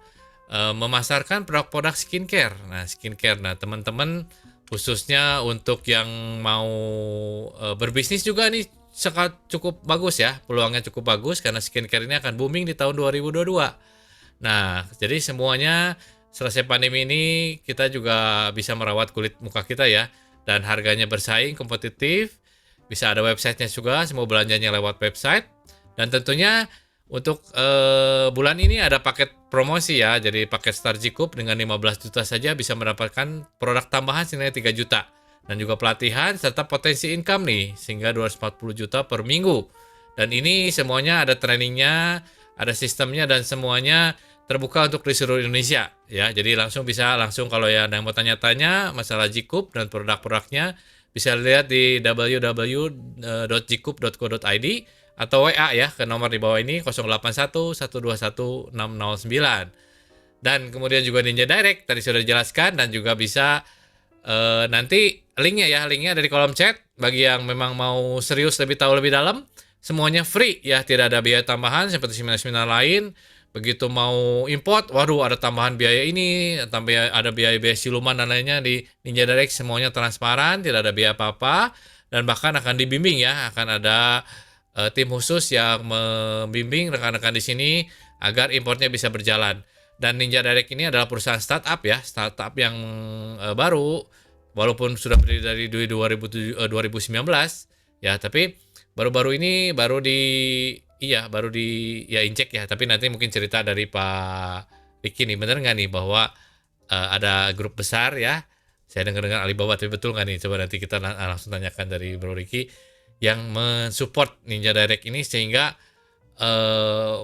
memasarkan produk-produk skincare. Nah, skincare. Nah, teman-teman khususnya untuk yang mau berbisnis juga nih sangat cukup bagus ya, peluangnya cukup bagus karena skincare ini akan booming di tahun 2022. Nah, jadi semuanya selesai pandemi ini kita juga bisa merawat kulit muka kita ya, dan harganya bersaing, kompetitif, bisa ada websitenya juga, semua belanjanya lewat website, dan tentunya untuk bulan ini ada paket promosi ya, jadi paket Star Cikup dengan 15 juta saja bisa mendapatkan produk tambahan senilai 3 juta, dan juga pelatihan serta potensi income nih, sehingga 240 juta per minggu. Dan ini semuanya ada trainingnya, ada sistemnya, dan semuanya terbuka untuk di seluruh Indonesia ya. Jadi langsung kalau ya ada yang mau tanya-tanya masalah Cikup dan produk-produknya, bisa lihat di www.cikup.co.id atau WA ya ke nomor di bawah ini 081 121 609. Dan kemudian juga Ninja Direct tadi sudah dijelaskan, dan juga bisa nanti linknya ada di kolom chat bagi yang memang mau serius lebih tahu lebih dalam. Semuanya free ya, tidak ada biaya tambahan seperti seminar-seminar lain. Begitu mau import, waduh ada tambahan biaya ini, ada biaya-biaya siluman dan lainnya. Di Ninja Direct semuanya transparan, tidak ada biaya apa-apa, dan bahkan akan dibimbing ya, akan ada tim khusus yang membimbing rekan-rekan di sini agar importnya bisa berjalan. Dan Ninja Direct ini adalah perusahaan startup ya, startup yang baru, walaupun sudah berdiri dari 2019 ya, tapi baru-baru ini baru di injek ya. Tapi nanti mungkin cerita dari Pak Riki nih, bener nggak nih bahwa ada grup besar ya, saya dengar Alibaba, tapi betul nggak nih? Coba nanti kita langsung tanyakan dari Bro Riki yang mensupport Ninja Direct ini, sehingga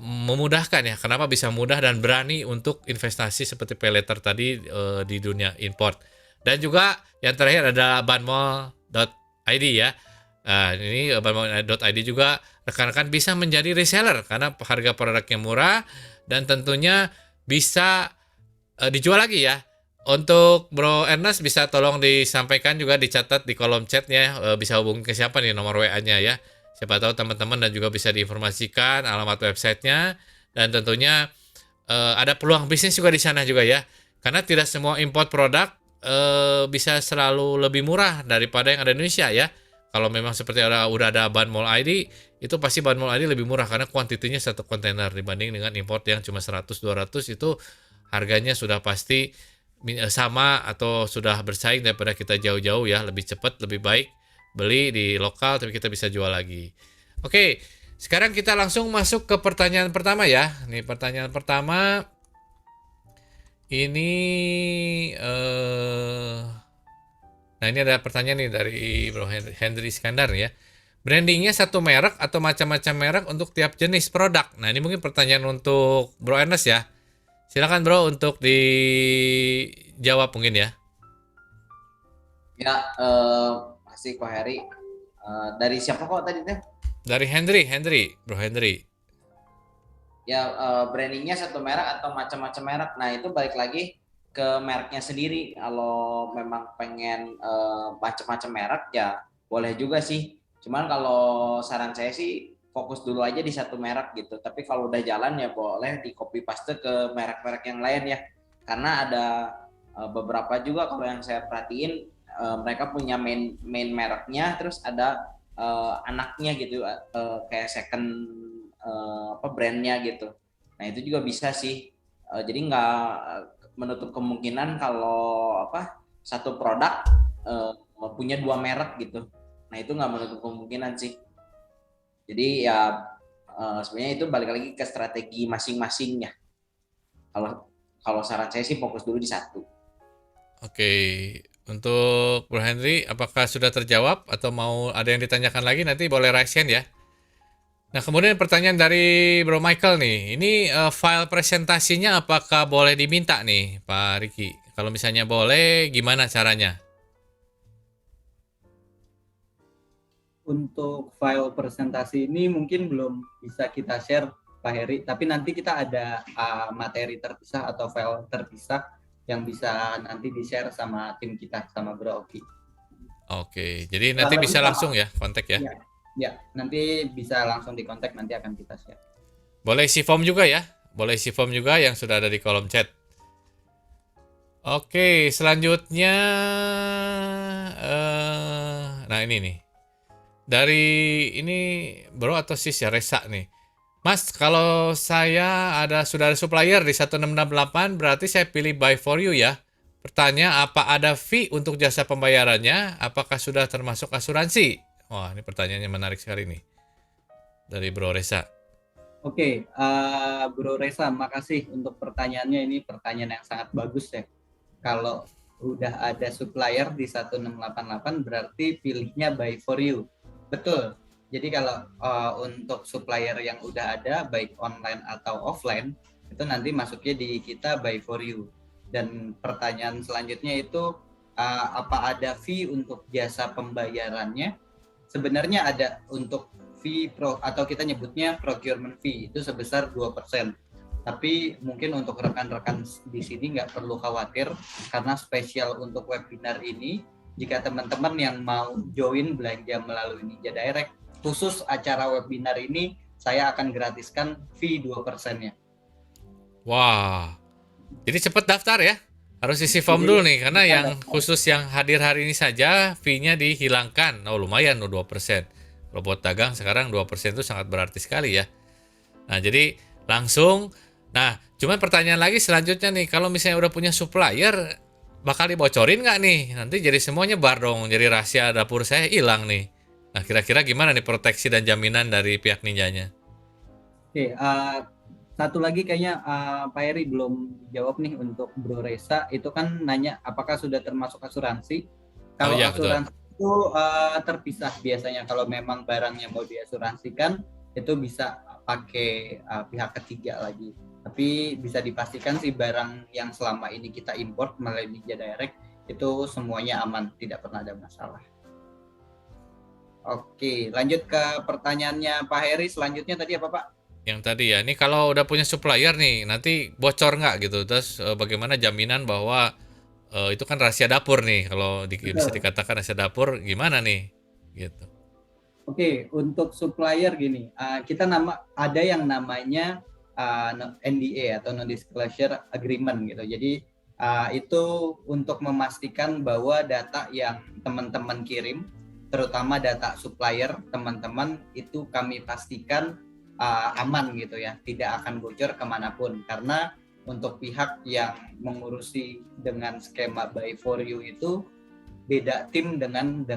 memudahkan ya. Kenapa bisa mudah dan berani untuk investasi seperti paylater tadi di dunia import. Dan juga yang terakhir ada banmall.id ya. Nah, ini banmall.id juga rekan-rekan bisa menjadi reseller karena harga produknya murah, dan tentunya bisa dijual lagi ya. Untuk Bro Ernest bisa tolong disampaikan juga, dicatat di kolom chatnya, bisa hubungi ke siapa nih nomor WA-nya ya. Siapa tahu teman-teman, dan juga bisa diinformasikan alamat websitenya, dan tentunya ada peluang bisnis juga di sana juga ya. Karena tidak semua import produk bisa selalu lebih murah daripada yang ada di Indonesia ya. Kalau memang seperti udah ada Banmall ID, itu pasti Banmall ID lebih murah karena kuantitinya satu kontainer dibanding dengan import yang cuma 100-200, itu harganya sudah pasti sama atau sudah bersaing daripada kita jauh-jauh ya, lebih cepat, lebih baik beli di lokal tapi kita bisa jual lagi. Oke, sekarang kita langsung masuk ke pertanyaan pertama ya. Nih pertanyaan pertama ini nah ini ada pertanyaan nih dari Bro Hendry Iskandar ya. Brandingnya satu merek atau macam-macam merek untuk tiap jenis produk? Nah ini mungkin pertanyaan untuk Bro Ernest ya. Silakan Bro untuk dijawab mungkin ya. Ya, masih Ko Heri. Dari siapa kok tadi teh? Dari Bro Hendry. Ya, brandingnya satu merek atau macam-macam merek. Nah itu balik lagi ke mereknya sendiri. Kalau memang pengen macam-macam merek ya boleh juga sih. Cuman kalau saran saya sih fokus dulu aja di satu merek gitu. Tapi kalau udah jalan ya boleh di copy paste ke merek-merek yang lain ya. Karena ada beberapa juga kalau yang saya perhatiin mereka punya main mereknya, terus ada anaknya gitu, kayak second brandnya gitu. Nah itu juga bisa sih. Jadi nggak menutup kemungkinan kalau satu produk punya dua merek gitu. Nah itu nggak menutup kemungkinan sih. Jadi ya sebenarnya itu balik lagi ke strategi masing-masingnya. Kalau saran saya sih fokus dulu di satu. Oke, untuk Bro Henry, apakah sudah terjawab atau mau ada yang ditanyakan lagi? Nanti boleh raise hand ya. Nah, kemudian pertanyaan dari Bro Michael nih. Ini file presentasinya apakah boleh diminta nih, Pak Riki? Kalau misalnya boleh, gimana caranya? Untuk file presentasi ini mungkin belum bisa kita share Pak Heri, tapi nanti kita ada materi terpisah atau file terpisah yang bisa nanti di-share sama tim kita, sama Bro Oki. Oke, jadi nanti bisa langsung ya kontak ya. Ya, nanti bisa langsung di kontak, nanti akan kita share. Boleh isi form juga ya. Boleh isi form juga yang sudah ada di kolom chat. Oke, selanjutnya nah ini nih. Dari ini Bro atau Sis ya, Resa nih. Mas, kalau saya sudah ada supplier di 1668, berarti saya pilih buy for you ya. Pertanyaan, apa ada fee untuk jasa pembayarannya? Apakah sudah termasuk asuransi? Wah, ini pertanyaannya menarik sekali nih. Dari Bro Resa. Oke, Bro Resa, makasih untuk pertanyaannya. Ini pertanyaan yang sangat bagus ya. Kalau udah ada supplier di 1688, berarti pilihnya buy for you. Betul. Jadi kalau untuk supplier yang udah ada, baik online atau offline, itu nanti masuknya di kita buy for you. Dan pertanyaan selanjutnya itu, apa ada fee untuk jasa pembayarannya? Sebenarnya ada untuk fee atau kita nyebutnya procurement fee, itu sebesar 2%. Tapi mungkin untuk rekan-rekan di sini nggak perlu khawatir, karena spesial untuk webinar ini, jika teman-teman yang mau join belanja melalui Ninja Direct, khusus acara webinar ini, saya akan gratiskan fee 2%-nya. Wah, jadi cepat daftar ya. Harus isi form dulu nih, karena yang khusus yang hadir hari ini saja, fee-nya dihilangkan. Oh, lumayan, 2%. Kalau buat dagang sekarang 2% itu sangat berarti sekali ya. Nah, jadi langsung. Nah, cuman pertanyaan lagi selanjutnya nih, kalau misalnya udah punya supplier, bakal dibocorin nggak nih? Nanti jadi semuanya bar dong, jadi rahasia dapur saya hilang nih. Nah, kira-kira gimana nih proteksi dan jaminan dari pihak Ninjanya? Oke, satu lagi kayaknya Pak Heri belum jawab nih untuk Bro Resa. Itu kan nanya apakah sudah termasuk asuransi. Kalau iya, asuransi itu terpisah biasanya. Kalau memang barangnya mau diasuransikan, itu bisa pakai pihak ketiga lagi. Tapi bisa dipastikan sih barang yang selama ini kita import melalui Ninja Direct itu semuanya aman, tidak pernah ada masalah. Oke, lanjut ke pertanyaannya Pak Heri. Selanjutnya tadi apa Pak? Yang tadi ya, ini kalau udah punya supplier nih, nanti bocor nggak gitu? Terus bagaimana jaminan bahwa itu kan rahasia dapur nih, kalau bisa dikatakan rahasia dapur, gimana nih? Gitu. Oke, untuk supplier gini, kita ada yang namanya NDA atau non-disclosure agreement gitu. Jadi itu untuk memastikan bahwa data yang teman-teman kirim, terutama data supplier teman-teman, itu kami pastikan aman gitu ya, tidak akan bocor kemanapun. Karena untuk pihak yang mengurusi dengan skema buy for you itu beda tim dengan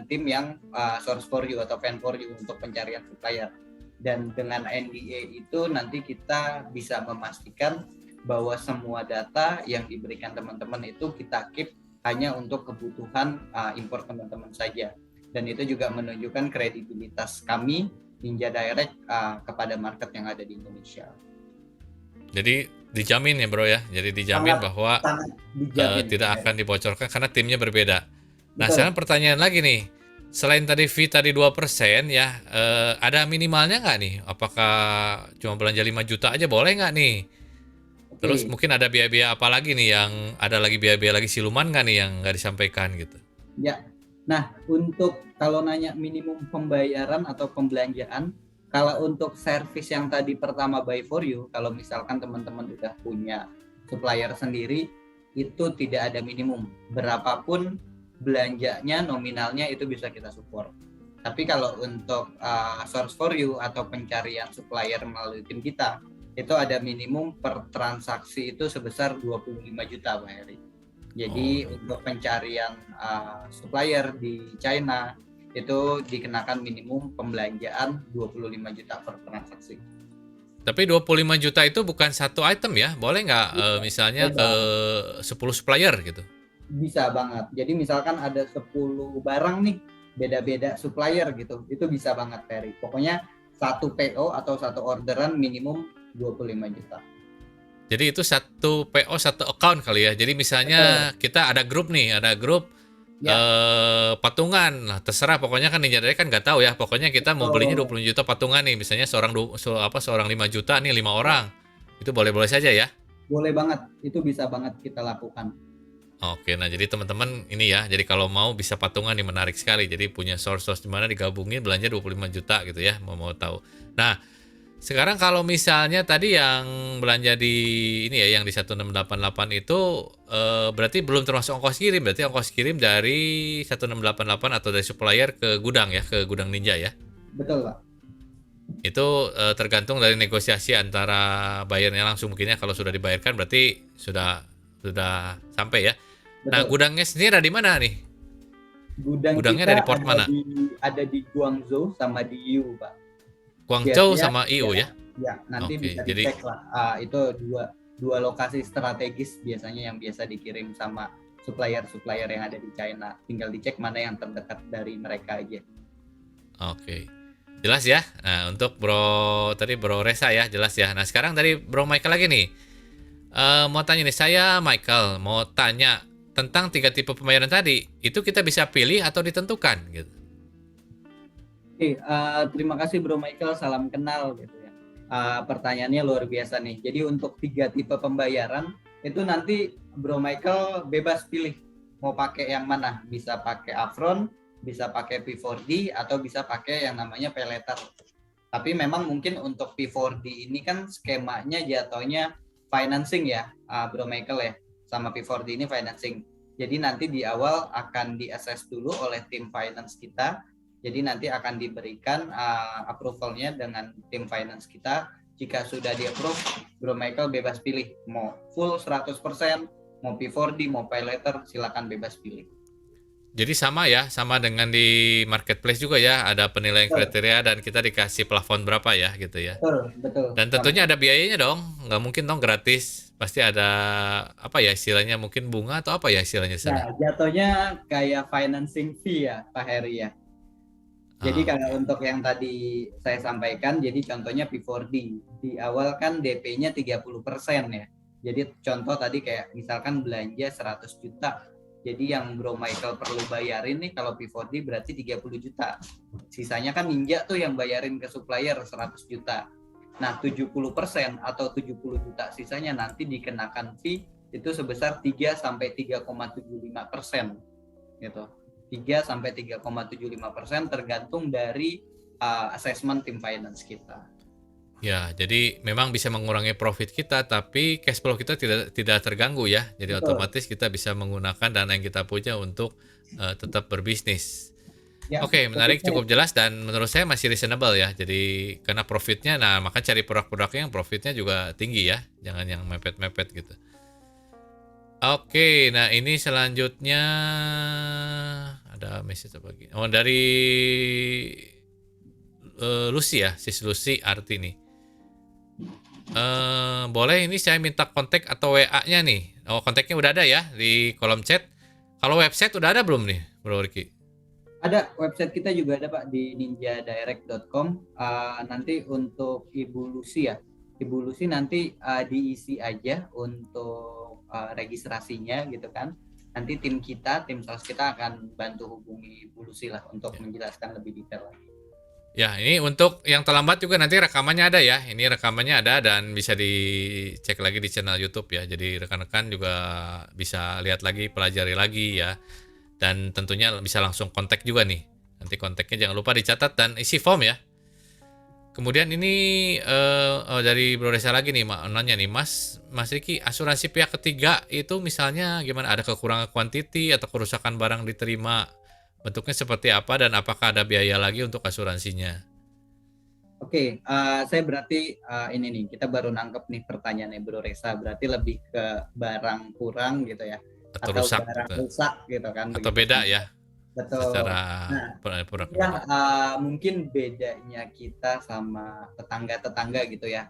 tim yang source for you atau fan for you untuk pencarian supplier. Dan dengan NDA itu nanti kita bisa memastikan bahwa semua data yang diberikan teman-teman itu kita keep hanya untuk kebutuhan import teman-teman saja. Dan itu juga menunjukkan kredibilitas kami Ninja Direct kepada market yang ada di Indonesia. Jadi dijamin ya Bro ya, jadi dijamin bahwa dijamin, tidak akan dibocorkan karena timnya berbeda. Nah, sekarang pertanyaan lagi nih. Selain tadi fee tadi 2% ya, ada minimalnya nggak nih? Apakah cuma belanja 5 juta aja boleh nggak nih? Terus mungkin ada biaya-biaya apa lagi nih yang ada lagi biaya-biaya lagi siluman nggak nih yang nggak disampaikan gitu? Ya, nah untuk kalau nanya minimum pembayaran atau pembelanjaan, kalau untuk service yang tadi pertama buy for you, kalau misalkan teman-teman udah punya supplier sendiri, itu tidak ada minimum. Berapapun belanjanya nominalnya itu bisa kita support. Tapi kalau untuk source for you atau pencarian supplier melalui tim kita, itu ada minimum per transaksi itu sebesar 25 juta Pak Heri. Jadi untuk pencarian supplier di China itu dikenakan minimum pembelanjaan 25 juta per transaksi. Tapi 25 juta itu bukan satu item ya? Boleh nggak misalnya ke 10 supplier gitu? Bisa banget. Jadi misalkan ada 10 barang nih, beda-beda supplier gitu. Itu bisa banget, Ferry. Pokoknya satu PO atau satu orderan minimum 25 juta. Jadi itu satu PO satu account kali ya. Jadi misalnya kita ada grup nih, ada grup Ya, patungan. Nah, terserah pokoknya kan Ninja Direct kan nggak tahu ya. Pokoknya kita mau belinya betul. 20 juta patungan nih. Misalnya seorang 5 juta nih 5 orang. Itu boleh-boleh saja ya. Boleh banget, itu bisa banget kita lakukan. Oke, nah jadi teman-teman ini ya. Jadi kalau mau bisa patungan nih menarik sekali. Jadi punya source-source di mana digabungin belanja 25 juta gitu ya. Mau tahu. Nah, sekarang kalau misalnya tadi yang belanja di ini ya yang di 1688 itu berarti belum termasuk ongkos kirim, berarti ongkos kirim dari 1688 atau dari supplier ke gudang ya, ke gudang Ninja ya. Betul, Pak. Itu tergantung dari negosiasi antara bayarnya langsung mungkin ya, kalau sudah dibayarkan berarti sudah sampai ya. Nah, Betul. gudangnya sendiri ada di mana nih? Gudangnya Kita dari port mana? ada di Guangzhou sama di Yiwu, Pak. Guangzhou Biasanya sama IO ya. ya nanti Oke, bisa jadi dicek lah. Itu dua lokasi strategis biasanya yang biasa dikirim sama supplier yang ada di China. Tinggal dicek mana yang terdekat dari mereka aja. oke. Jelas ya. Nah, untuk Bro Resa ya, jelas ya. Nah, sekarang tadi Bro Michael lagi nih. Mau tanya nih, saya Michael mau tanya tentang 3 tipe pembayaran tadi. Itu kita bisa pilih atau ditentukan gitu. Oke, terima kasih Bro Michael, salam kenal gitu ya. Pertanyaannya luar biasa nih. Jadi untuk 3 tipe pembayaran itu nanti Bro Michael bebas pilih mau pakai yang mana. Bisa pakai upfront, bisa pakai P4D atau bisa pakai yang namanya pay later. Tapi memang mungkin untuk P4D ini kan skemanya jatuhnya financing ya, Bro Michael ya. Sama P4D ini financing. Jadi nanti di awal akan di-assess dulu oleh tim finance kita. Jadi nanti akan diberikan approval-nya dengan tim finance kita. Jika sudah di-approve, Bro Michael bebas pilih. Mau full 100%, mau P4D, mau pay later, silakan bebas pilih. Jadi sama ya, sama dengan di marketplace juga ya, ada penilaian Betul, kriteria dan kita dikasih plafon berapa ya gitu ya. betul. Dan tentunya ada biayanya dong, nggak mungkin dong gratis. Pasti ada apa ya istilahnya, mungkin bunga atau apa ya istilahnya di sana. Nah, jatuhnya kayak financing fee ya, Pak Heri ya. Jadi Ah, kalau oke. untuk yang tadi saya sampaikan, jadi contohnya P4D. Di awal kan DP-nya 30% ya. Jadi contoh tadi kayak misalkan belanja 100 juta. Jadi yang Bro Michael perlu bayarin nih kalau P4D berarti 30 juta. Sisanya kan Ninja tuh yang bayarin ke supplier 100 juta. Nah, 70% atau 70 juta sisanya nanti dikenakan fee itu sebesar 3 sampai 3,75% gitu. 3 sampai 3,75% tergantung dari assessment tim finance kita. Ya, jadi memang bisa mengurangi profit kita, tapi cash flow kita tidak terganggu ya. Jadi Betul. otomatis kita bisa menggunakan dana yang kita punya untuk tetap berbisnis. Ya, Oke, menarik, fokusnya cukup jelas dan menurut saya masih reasonable ya. Jadi karena profitnya, nah maka cari produk-produk yang profitnya juga tinggi ya, jangan yang mepet-mepet gitu. Oke, nah ini selanjutnya ada message apa lagi? Oh, dari Lucy ya, sis Lucy Arti nih. Boleh ini saya minta kontak atau WA-nya nih. Oh, kontaknya udah ada ya di kolom chat. Kalau website udah ada belum nih, Bro Ricky? ada website kita juga ada Pak di ninjadirect.com. Nanti untuk Ibu Lucy ya, Ibu Lucy nanti diisi aja untuk registrasinya gitu kan. Nanti tim sales kita akan bantu hubungi Ibu Lucy lah untuk menjelaskan lebih detail lagi. Ya, ini untuk yang terlambat juga nanti rekamannya ada ya. Ini rekamannya ada dan bisa dicek lagi di channel YouTube ya. Jadi rekan-rekan juga bisa lihat lagi, pelajari lagi ya. Dan tentunya bisa langsung kontak juga nih. Nanti kontaknya jangan lupa dicatat dan isi form ya. Kemudian ini dari Bro Reza lagi nih, nanya nih, Mas Riki, asuransi pihak ketiga itu misalnya gimana? Ada kekurangan kuantiti atau kerusakan barang diterima? Bentuknya seperti apa dan apakah ada biaya lagi untuk asuransinya? Oke, saya berarti ini nih kita baru nangkep nih pertanyaannya Bro Reza, berarti lebih ke barang kurang gitu ya, Atau atau rusak barang gitu? rusak gitu kan? Atau Begitu beda kan? ya Betul. secara Nah, produk inilah beda? mungkin bedanya kita sama tetangga-tetangga gitu ya,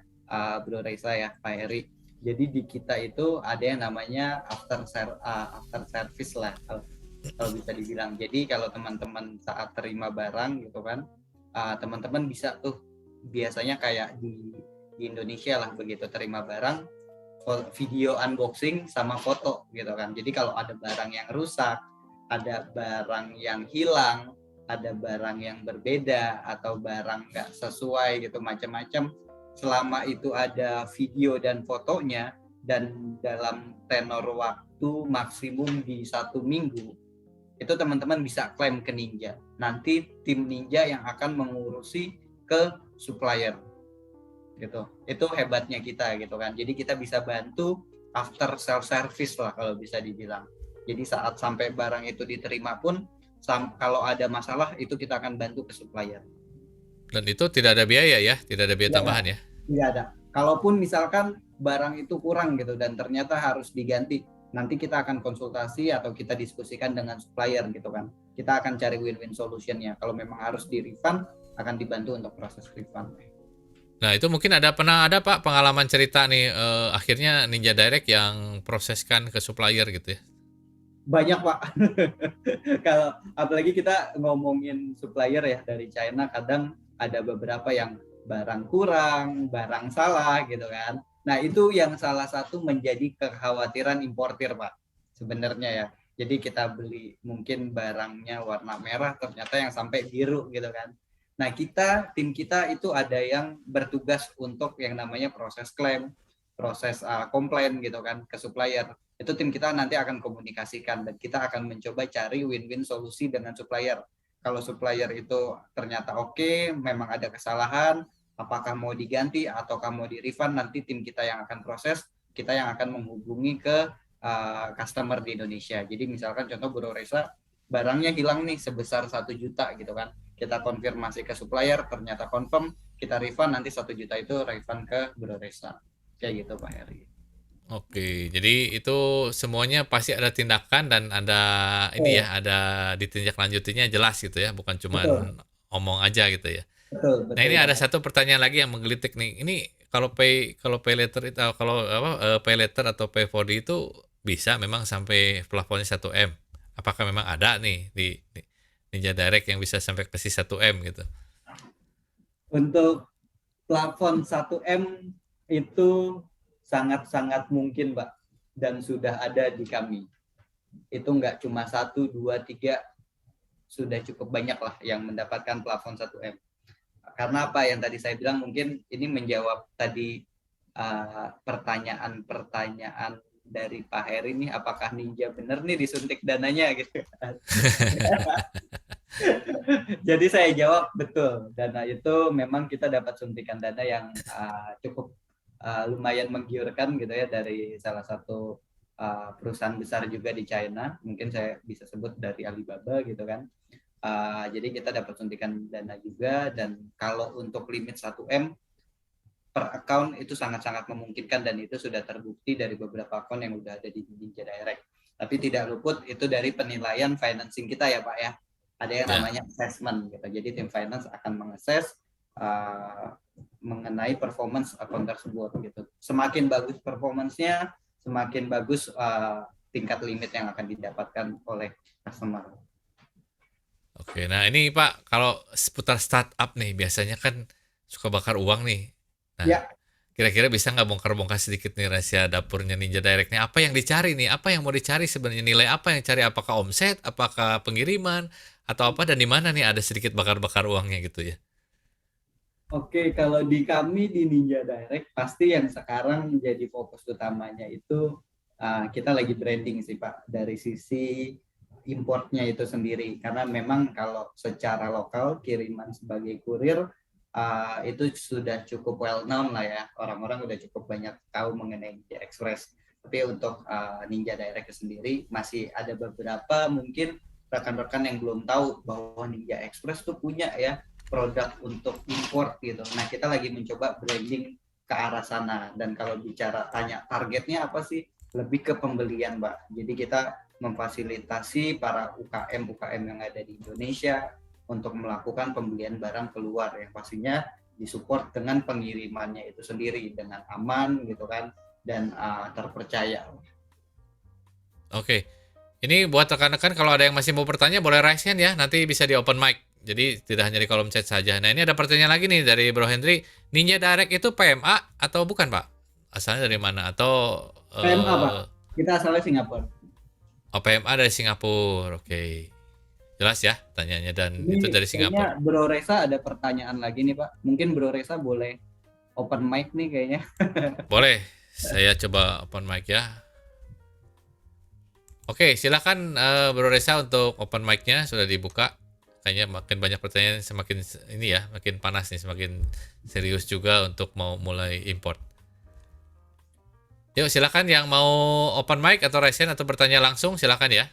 Bro Reza ya, Pak Heri. Jadi di kita itu ada yang namanya after service lah, kalau bisa dibilang. Jadi kalau teman-teman saat terima barang gitu kan, teman-teman bisa tuh biasanya kayak di Indonesia lah, begitu terima barang, video unboxing sama foto gitu kan. Jadi kalau ada barang yang rusak, ada barang yang hilang, ada barang yang berbeda atau barang nggak sesuai gitu, macam-macam, selama itu ada video dan fotonya dan dalam tenor waktu maksimum di 1 minggu, itu teman-teman bisa klaim ke Ninja. Nanti tim Ninja yang akan mengurusi ke supplier gitu. Itu hebatnya kita gitu kan. Jadi kita bisa bantu after self service lah kalau bisa dibilang. Jadi saat sampai barang itu diterima pun, kalau ada masalah itu kita akan bantu ke supplier. Dan itu tidak ada biaya ya, tidak ada biaya tambahan ya? Tidak ada. Kalaupun misalkan barang itu kurang gitu dan ternyata harus diganti, nanti kita akan konsultasi atau kita diskusikan dengan supplier gitu kan. Kita akan cari win-win solutionnya. Kalau memang harus di-refund, akan dibantu untuk proses refund. Nah, itu mungkin pernah ada Pak pengalaman cerita nih, akhirnya Ninja Direct yang proseskan ke supplier gitu ya? Banyak Pak. Kalau apalagi kita ngomongin supplier ya dari China, kadang ada beberapa yang barang kurang, barang salah gitu kan. Nah itu yang salah satu menjadi kekhawatiran importir Pak sebenarnya ya. Jadi kita beli mungkin barangnya warna merah, ternyata yang sampai biru gitu kan. Nah tim kita itu ada yang bertugas untuk yang namanya proses klaim, proses komplain gitu kan ke supplier. Itu tim kita nanti akan komunikasikan dan kita akan mencoba cari win-win solusi dengan supplier. Kalau supplier itu ternyata oke, memang ada kesalahan, apakah mau diganti atau mau di refund, nanti tim kita yang akan proses, kita yang akan menghubungi ke customer di Indonesia. Jadi misalkan contoh Bro Resa, barangnya hilang nih sebesar 1 juta gitu kan, kita konfirmasi ke supplier, ternyata confirm, kita refund, nanti 1 juta itu refund ke Bro Resa. Kayak gitu Pak Heri. Oke, jadi itu semuanya pasti ada tindakan dan ada ini ya, ada ditindaklanjutinya jelas gitu ya, bukan cuma omong aja gitu ya. Betul. Nah, ini ada satu pertanyaan lagi yang menggelitik nih. Ini kalau pay letter itu, kalau pay letter atau pay 4D itu bisa memang sampai plafonnya 1 M. Apakah memang ada nih di Ninja Direct yang bisa sampai kasih 1 M gitu? Untuk plafon 1 M itu sangat-sangat mungkin Pak, dan sudah ada di kami. Itu nggak cuma 1, 2, 3, sudah cukup banyak lah yang mendapatkan plafon 1 M. Karena apa yang tadi saya bilang, mungkin ini menjawab tadi pertanyaan-pertanyaan dari Pak Heri nih, apakah Ninja bener nih disuntik dananya gitu. Jadi saya jawab betul, dana itu memang kita dapat suntikan dana yang cukup lumayan menggiurkan gitu ya, dari salah satu perusahaan besar juga di China, mungkin saya bisa sebut dari Alibaba gitu kan. Jadi kita dapat suntikan dana juga, dan kalau untuk limit 1 M per account itu sangat-sangat memungkinkan, dan itu sudah terbukti dari beberapa account yang udah ada di Ninja Direct. Tapi tidak luput itu dari penilaian financing kita ya Pak ya. Ada yang namanya assessment gitu. Jadi tim finance akan mengakses mengenai performance akun tersebut gitu. Semakin bagus performance-nya, semakin bagus tingkat limit yang akan didapatkan oleh customer. Oke, nah ini Pak, kalau seputar startup nih, biasanya kan suka bakar uang nih. Nah, ya. Kira-kira bisa nggak bongkar-bongkar sedikit nih rahasia dapurnya Ninja Direct nih? Apa yang dicari nih? Apa yang mau dicari sebenarnya? Nilai apa yang cari? Apakah omset? Apakah pengiriman? Atau apa? Dan di mana nih ada sedikit bakar-bakar uangnya gitu ya? Oke, kalau di kami di Ninja Direct, pasti yang sekarang menjadi fokus utamanya itu kita lagi branding sih Pak, dari sisi importnya itu sendiri. Karena memang kalau secara lokal kiriman sebagai kurir itu sudah cukup well known lah ya, orang-orang udah cukup banyak tahu mengenai Ninja Express. Tapi untuk Ninja Direct sendiri masih ada beberapa mungkin rekan-rekan yang belum tahu bahwa Ninja Express tuh punya ya produk untuk import gitu. Nah kita lagi mencoba branding ke arah sana, dan kalau bicara tanya targetnya apa sih, lebih ke pembelian Mbak. Jadi kita memfasilitasi para UKM yang ada di Indonesia untuk melakukan pembelian barang keluar, yang pastinya disupport dengan pengirimannya itu sendiri dengan aman gitu kan, dan terpercaya. Oke, ini buat rekan-rekan kalau ada yang masih mau bertanya boleh raise hand ya, nanti bisa di open mic Jadi tidak hanya di kolom chat saja. Nah, ini ada pertanyaan lagi nih dari Bro Hendri. Ninja Direct itu PMA atau bukan, Pak? Asalnya dari mana? Atau PMA Pak, kita asalnya Singapura. PMA dari Singapura. Oke. Jelas ya tanyanya dan Ini itu dari Singapura. kayaknya Bro Reza ada pertanyaan lagi nih Pak. Mungkin Bro Reza boleh open mic nih kayaknya. Boleh. Saya coba open mic ya. Oke, silakan Bro Reza untuk open mic-nya sudah dibuka. Kayaknya makin banyak pertanyaan semakin ini ya, makin panas nih, semakin serius juga untuk mau mulai import. Yuk silakan yang mau open mic atau resen atau bertanya langsung silakan ya.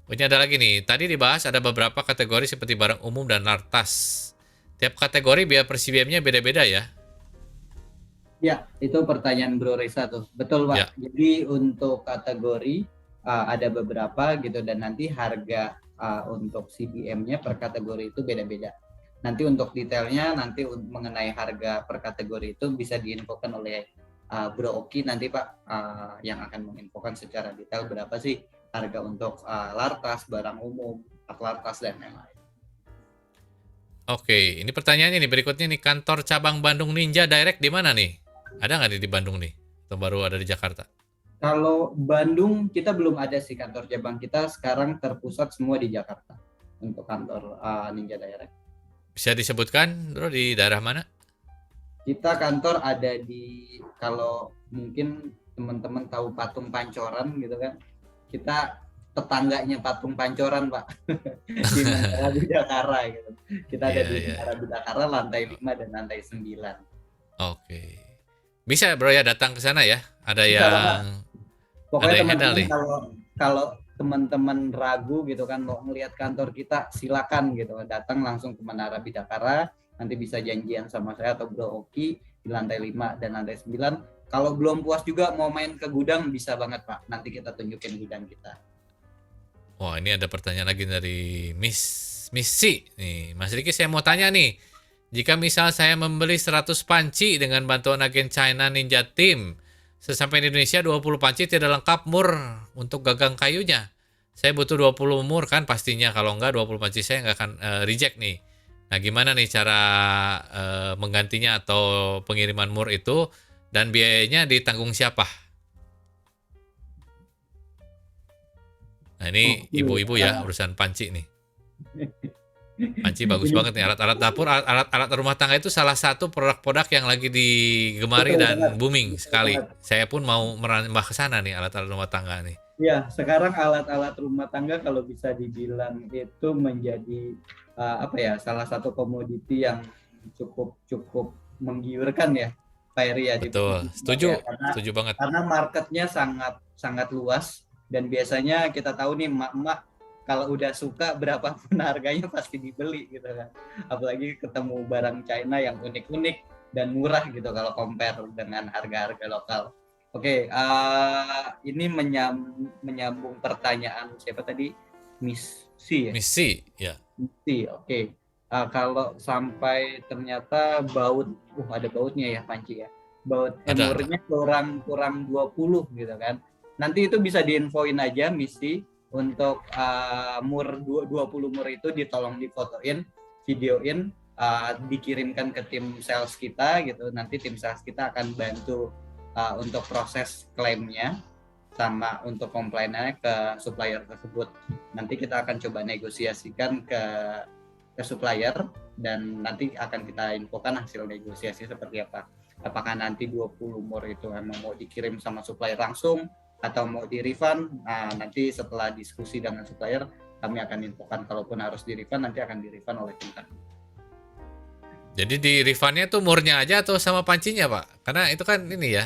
Ini ada lagi nih, tadi dibahas ada beberapa kategori seperti barang umum dan lartas. Tiap kategori biaya per CBM-nya beda-beda ya. Ya, itu pertanyaan Bro Reza tuh. Betul Pak. Ya. Jadi untuk kategori ada beberapa gitu dan nanti harga untuk CBM-nya per kategori itu beda-beda. Nanti untuk detailnya nanti mengenai harga per kategori itu bisa diinfokan oleh Bro Oki nanti Pak yang akan menginfokan secara detail berapa sih harga untuk lartas, barang umum, lartas dan lain-lain. Oke, ini pertanyaannya nih berikutnya nih, kantor cabang Bandung Ninja Direct di mana nih? Ada nggak nih di Bandung nih? Atau baru ada di Jakarta? Kalau Bandung kita belum ada sih kantor cabang, kita sekarang terpusat semua di Jakarta untuk kantor Ninja Direct. Bisa disebutkan Bro di daerah mana? Kita kantor ada di, kalau mungkin teman-teman tahu Patung Pancoran gitu kan, kita tetangganya Patung Pancoran Pak di Menara Bidakara gitu. Kita ada di Menara Bidakara lantai 5 dan lantai 9. Oke. Bisa Bro ya datang ke sana ya. Ada Bisa, yang Pak. Pokoknya teman-teman kalau teman-teman ragu gitu kan mau ngelihat kantor kita, silakan gitu datang langsung ke Menara Bidakara, nanti bisa janjian sama saya atau Bro Oki di lantai 5 dan lantai 9. Kalau belum puas juga mau main ke gudang bisa banget Pak, nanti kita tunjukin gudang kita. Wah, ini ada pertanyaan lagi dari Miss C nih. Mas Riki, saya mau tanya nih, jika misal saya membeli 100 panci dengan bantuan agen China Ninja Team, sesampai di Indonesia 20 panci tidak lengkap mur untuk gagang kayunya. Saya butuh 20 mur kan pastinya, kalau enggak 20 panci saya nggak akan reject nih. Nah, gimana nih cara menggantinya atau pengiriman mur itu dan biayanya ditanggung siapa? Nah, ini ibu-ibu ya urusan panci nih. Panci bagus banget nih, alat-alat dapur, alat rumah tangga itu salah satu produk-produk yang lagi digemari dan booming sekali. Saya pun mau merambah ke sana nih alat-alat rumah tangga nih. Ya, sekarang alat-alat rumah tangga kalau bisa dibilang itu menjadi salah satu komoditi yang cukup menggiurkan ya, Pak Eri ya. Betul, setuju, setuju banget. Karena marketnya sangat luas dan biasanya kita tahu nih emak-emak kalau udah suka berapapun harganya pasti dibeli gitu kan. Apalagi ketemu barang China yang unik-unik dan murah gitu kalau compare dengan harga-harga lokal. Oke, ini menyambung pertanyaan siapa tadi? Miss C ya? Miss C, ya. Miss C, oke. Kalau sampai ternyata baut, ada bautnya ya panci ya. Baut emurnya kurang 20 gitu kan. Nanti itu bisa diinfoin aja Miss C. Untuk mur 20 mur itu ditolong difotoin, videoin, dikirimkan ke tim sales kita gitu. Nanti tim sales kita akan bantu untuk proses klaimnya sama untuk komplainnya ke supplier tersebut. Nanti kita akan coba negosiasikan ke supplier dan nanti akan kita infokan hasil negosiasi seperti apa. Apakah nanti 20 mur itu emang mau dikirim sama supplier langsung atau mau di refund. Nah, nanti setelah diskusi dengan supplier kami akan infokan, kalaupun harus di refund nanti akan di refund oleh tim kami. Jadi di refundnya tuh murnya aja atau sama pancinya Pak? Karena itu kan ini ya,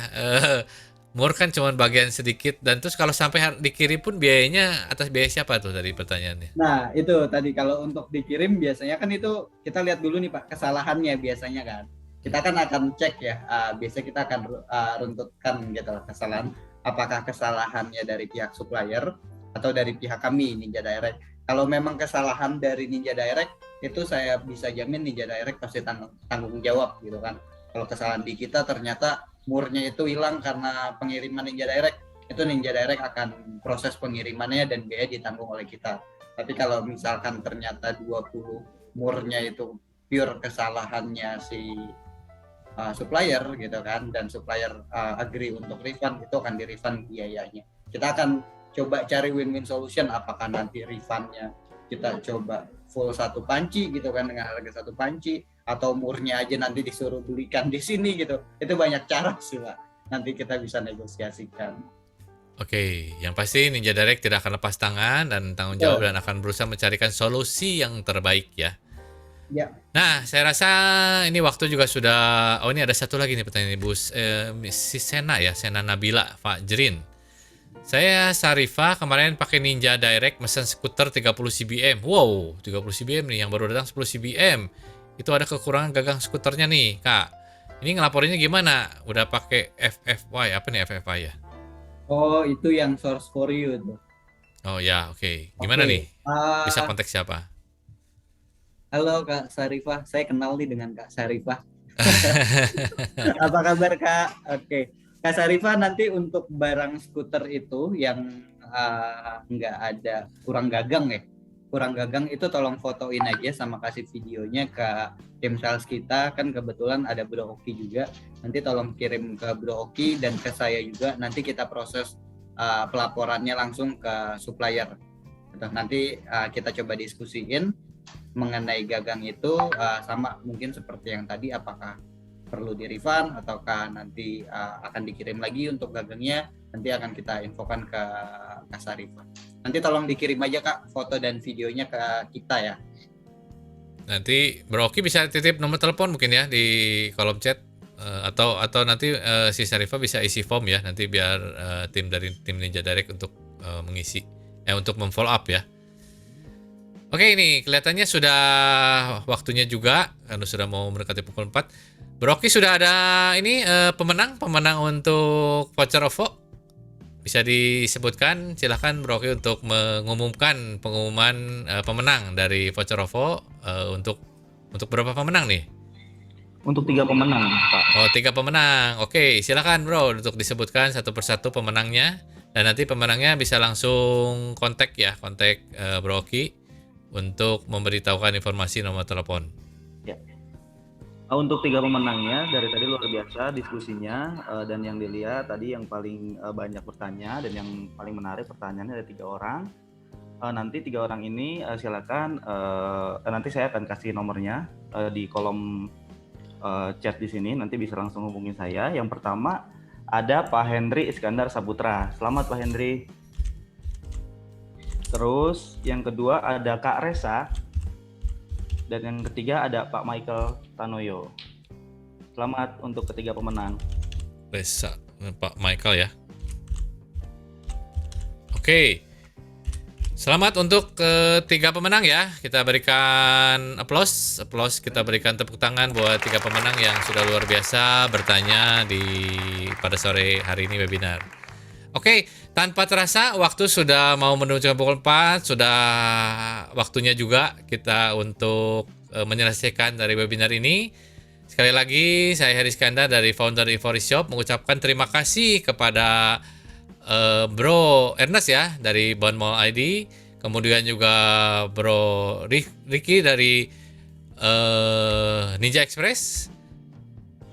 mur kan cuma bagian sedikit dan terus kalau sampai dikirim pun biayanya atas biaya siapa tuh dari pertanyaannya? Nah itu tadi kalau untuk dikirim biasanya kan itu kita lihat dulu nih Pak kesalahannya biasanya kan. Kita kan akan cek ya, biasanya kita akan runtutkan gitu kesalahan. Apakah kesalahannya dari pihak supplier atau dari pihak kami Ninja Direct. Kalau memang kesalahan dari Ninja Direct itu saya bisa jamin Ninja Direct pasti tanggung jawab gitu kan. Kalau kesalahan di kita ternyata murnya itu hilang karena pengiriman Ninja Direct, itu Ninja Direct akan proses pengirimannya dan biaya ditanggung oleh kita. Tapi kalau misalkan ternyata 20 murnya itu pure kesalahannya si supplier gitu kan, dan supplier agree untuk refund, itu akan di refund biayanya. Kita akan coba cari win-win solution, apakah nanti refundnya kita coba full satu panci gitu kan dengan harga satu panci, atau murnya aja nanti disuruh belikan di sini gitu. Itu banyak cara sih Pak, nanti kita bisa negosiasikan. Oke, yang pasti Ninja Direct tidak akan lepas tangan dan tanggung jawab dan akan berusaha mencarikan solusi yang terbaik ya. Ya. Nah, saya rasa ini waktu juga sudah. Oh, ini ada satu lagi nih pertanyaan Ibu si Sena ya, Sena Nabila Fajrin. Saya Sarifah kemarin pakai Ninja Direct mesin skuter 30 cbm. Wow, 30 cbm nih, yang baru datang 10 cbm. Itu ada kekurangan gagang skuternya nih, Kak. Ini ngelaporinnya gimana? Udah pakai FFY, apa nih FFY ya? Oh, itu yang source for you tuh. Oh ya, oke. Gimana nih? Bisa kontak siapa? Halo Kak Sarifah, saya kenal nih dengan Kak Sarifah. Apa kabar Kak? Oke. Kak Sarifah, nanti untuk barang skuter itu yang nggak ada kurang gagang ya. Kurang gagang itu tolong fotoin aja sama kasih videonya ke tim sales kita. Kan kebetulan ada Bro Oki juga. Nanti tolong kirim ke Bro Oki dan ke saya juga. Nanti kita proses pelaporannya langsung ke supplier. Nanti kita coba diskusiin mengenai gagang itu, sama mungkin seperti yang tadi, apakah perlu di refund ataukah nanti akan dikirim lagi untuk gagangnya. Nanti akan kita infokan ke Kak Sarifah. Nanti tolong dikirim aja Kak foto dan videonya ke kita ya. Nanti Bro Oki bisa titip nomor telepon mungkin ya di kolom chat, atau nanti si Sarifah bisa isi form ya, nanti biar tim dari tim Ninja Direct untuk mengisi untuk memfollow up ya. Oke, ini kelihatannya sudah waktunya juga, karena sudah mau mendekati pukul 4. Bro Oki sudah ada ini pemenang untuk voucher OVO. Bisa disebutkan, silahkan Bro Oki untuk mengumumkan pengumuman pemenang dari voucher OVO. Untuk berapa pemenang nih? Untuk 3 pemenang, Pak. Oh, 3 pemenang. Oke, silakan Bro untuk disebutkan satu persatu pemenangnya. Dan nanti pemenangnya bisa langsung kontak Bro Oki untuk memberitahukan informasi nomor telepon. Ya. Untuk 3 pemenangnya, dari tadi luar biasa diskusinya, dan yang dilihat tadi yang paling banyak bertanya dan yang paling menarik pertanyaannya ada 3 orang. Nanti 3 orang ini silakan, nanti saya akan kasih nomornya di kolom chat di sini, nanti bisa langsung hubungi saya. Yang pertama ada Pak Henry Iskandar Saputra. Selamat Pak Henry. Terus yang kedua ada Kak Resa, dan yang ketiga ada Pak Michael Tanoyo. Selamat untuk ketiga pemenang. Resa, Pak Michael ya. Oke. Selamat untuk ketiga pemenang ya. Kita berikan applause, kita berikan tepuk tangan buat 3 pemenang yang sudah luar biasa bertanya pada sore hari ini webinar. Oke, tanpa terasa waktu sudah mau menuju pukul 4, sudah waktunya juga kita untuk menyelesaikan dari webinar ini. Sekali lagi, saya Heri Iskandar dari founder Euphory Shop mengucapkan terima kasih kepada Bro Ernest ya dari Bond Mall ID, kemudian juga Bro Ricky dari Ninja Express,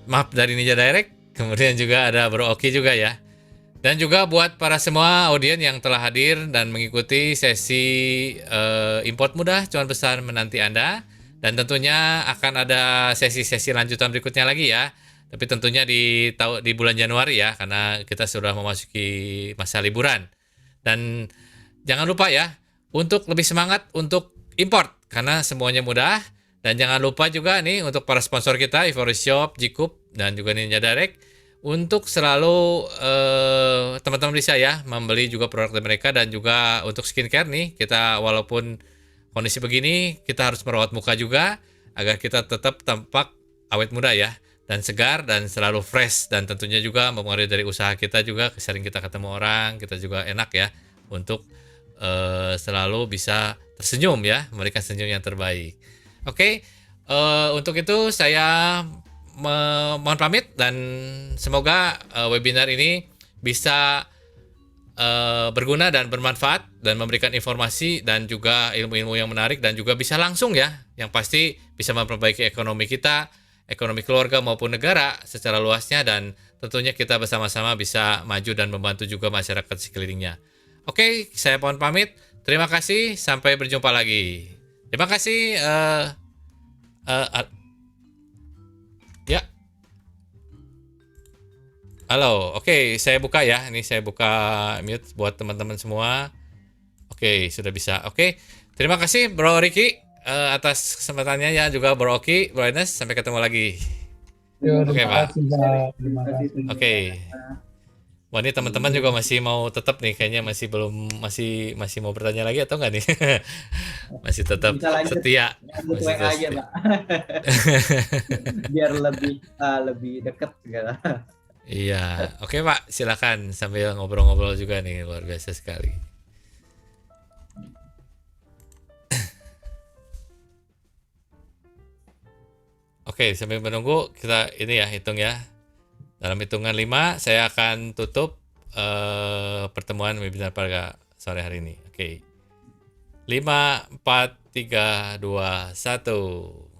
maaf dari Ninja Direct, kemudian juga ada Bro Oki juga ya. Dan juga buat para semua audien yang telah hadir dan mengikuti sesi import mudah cuan besar menanti Anda. Dan tentunya akan ada sesi-sesi lanjutan berikutnya lagi ya. Tapi tentunya di bulan Januari ya, karena kita sudah memasuki masa liburan. Dan jangan lupa ya, untuk lebih semangat untuk import, karena semuanya mudah. Dan jangan lupa juga nih untuk para sponsor kita, Euphory Shop, Jikup, dan juga Ninja Direct, untuk selalu teman-teman bisa ya membeli juga produk dari mereka. Dan juga untuk skincare nih, kita walaupun kondisi begini, kita harus merawat muka juga agar kita tetap tampak awet muda ya, dan segar dan selalu fresh. Dan tentunya juga mempengaruhi dari usaha kita juga, sering kita ketemu orang, kita juga enak ya untuk selalu bisa tersenyum ya, memberikan senyum yang terbaik. Oke, untuk itu saya mohon pamit, dan semoga webinar ini bisa berguna dan bermanfaat dan memberikan informasi dan juga ilmu-ilmu yang menarik dan juga bisa langsung ya, yang pasti bisa memperbaiki ekonomi kita, ekonomi keluarga maupun negara secara luasnya, dan tentunya kita bersama-sama bisa maju dan membantu juga masyarakat sekelilingnya. Oke, saya mohon pamit. Terima kasih, sampai berjumpa lagi. Terima kasih. Ya, halo. Oke, saya buka ya. Ini saya buka mute buat teman-teman semua. Oke, sudah bisa. Oke, terima kasih Bro Ricky atas kesempatannya ya, juga Bro Oki, Bro Ernest. Sampai ketemu lagi. Yo, Oke, terima Pak. kasih, Pak. Terima kasih. Oke. Wah, ini teman-teman juga masih mau tetap nih, kayaknya masih mau bertanya lagi atau enggak nih? Masih tetap Bisa lanjut. setia. Lanjut Masih WA tetap aja, setia. Pak. Biar lebih dekat segala. Iya, oke Pak, silakan sambil ngobrol-ngobrol juga nih, luar biasa sekali. Oke, sambil menunggu kita ini ya hitung ya. Dalam hitungan 5 saya akan tutup pertemuan webinar pada sore hari ini. Oke. 5, 4, 3, 2, 1.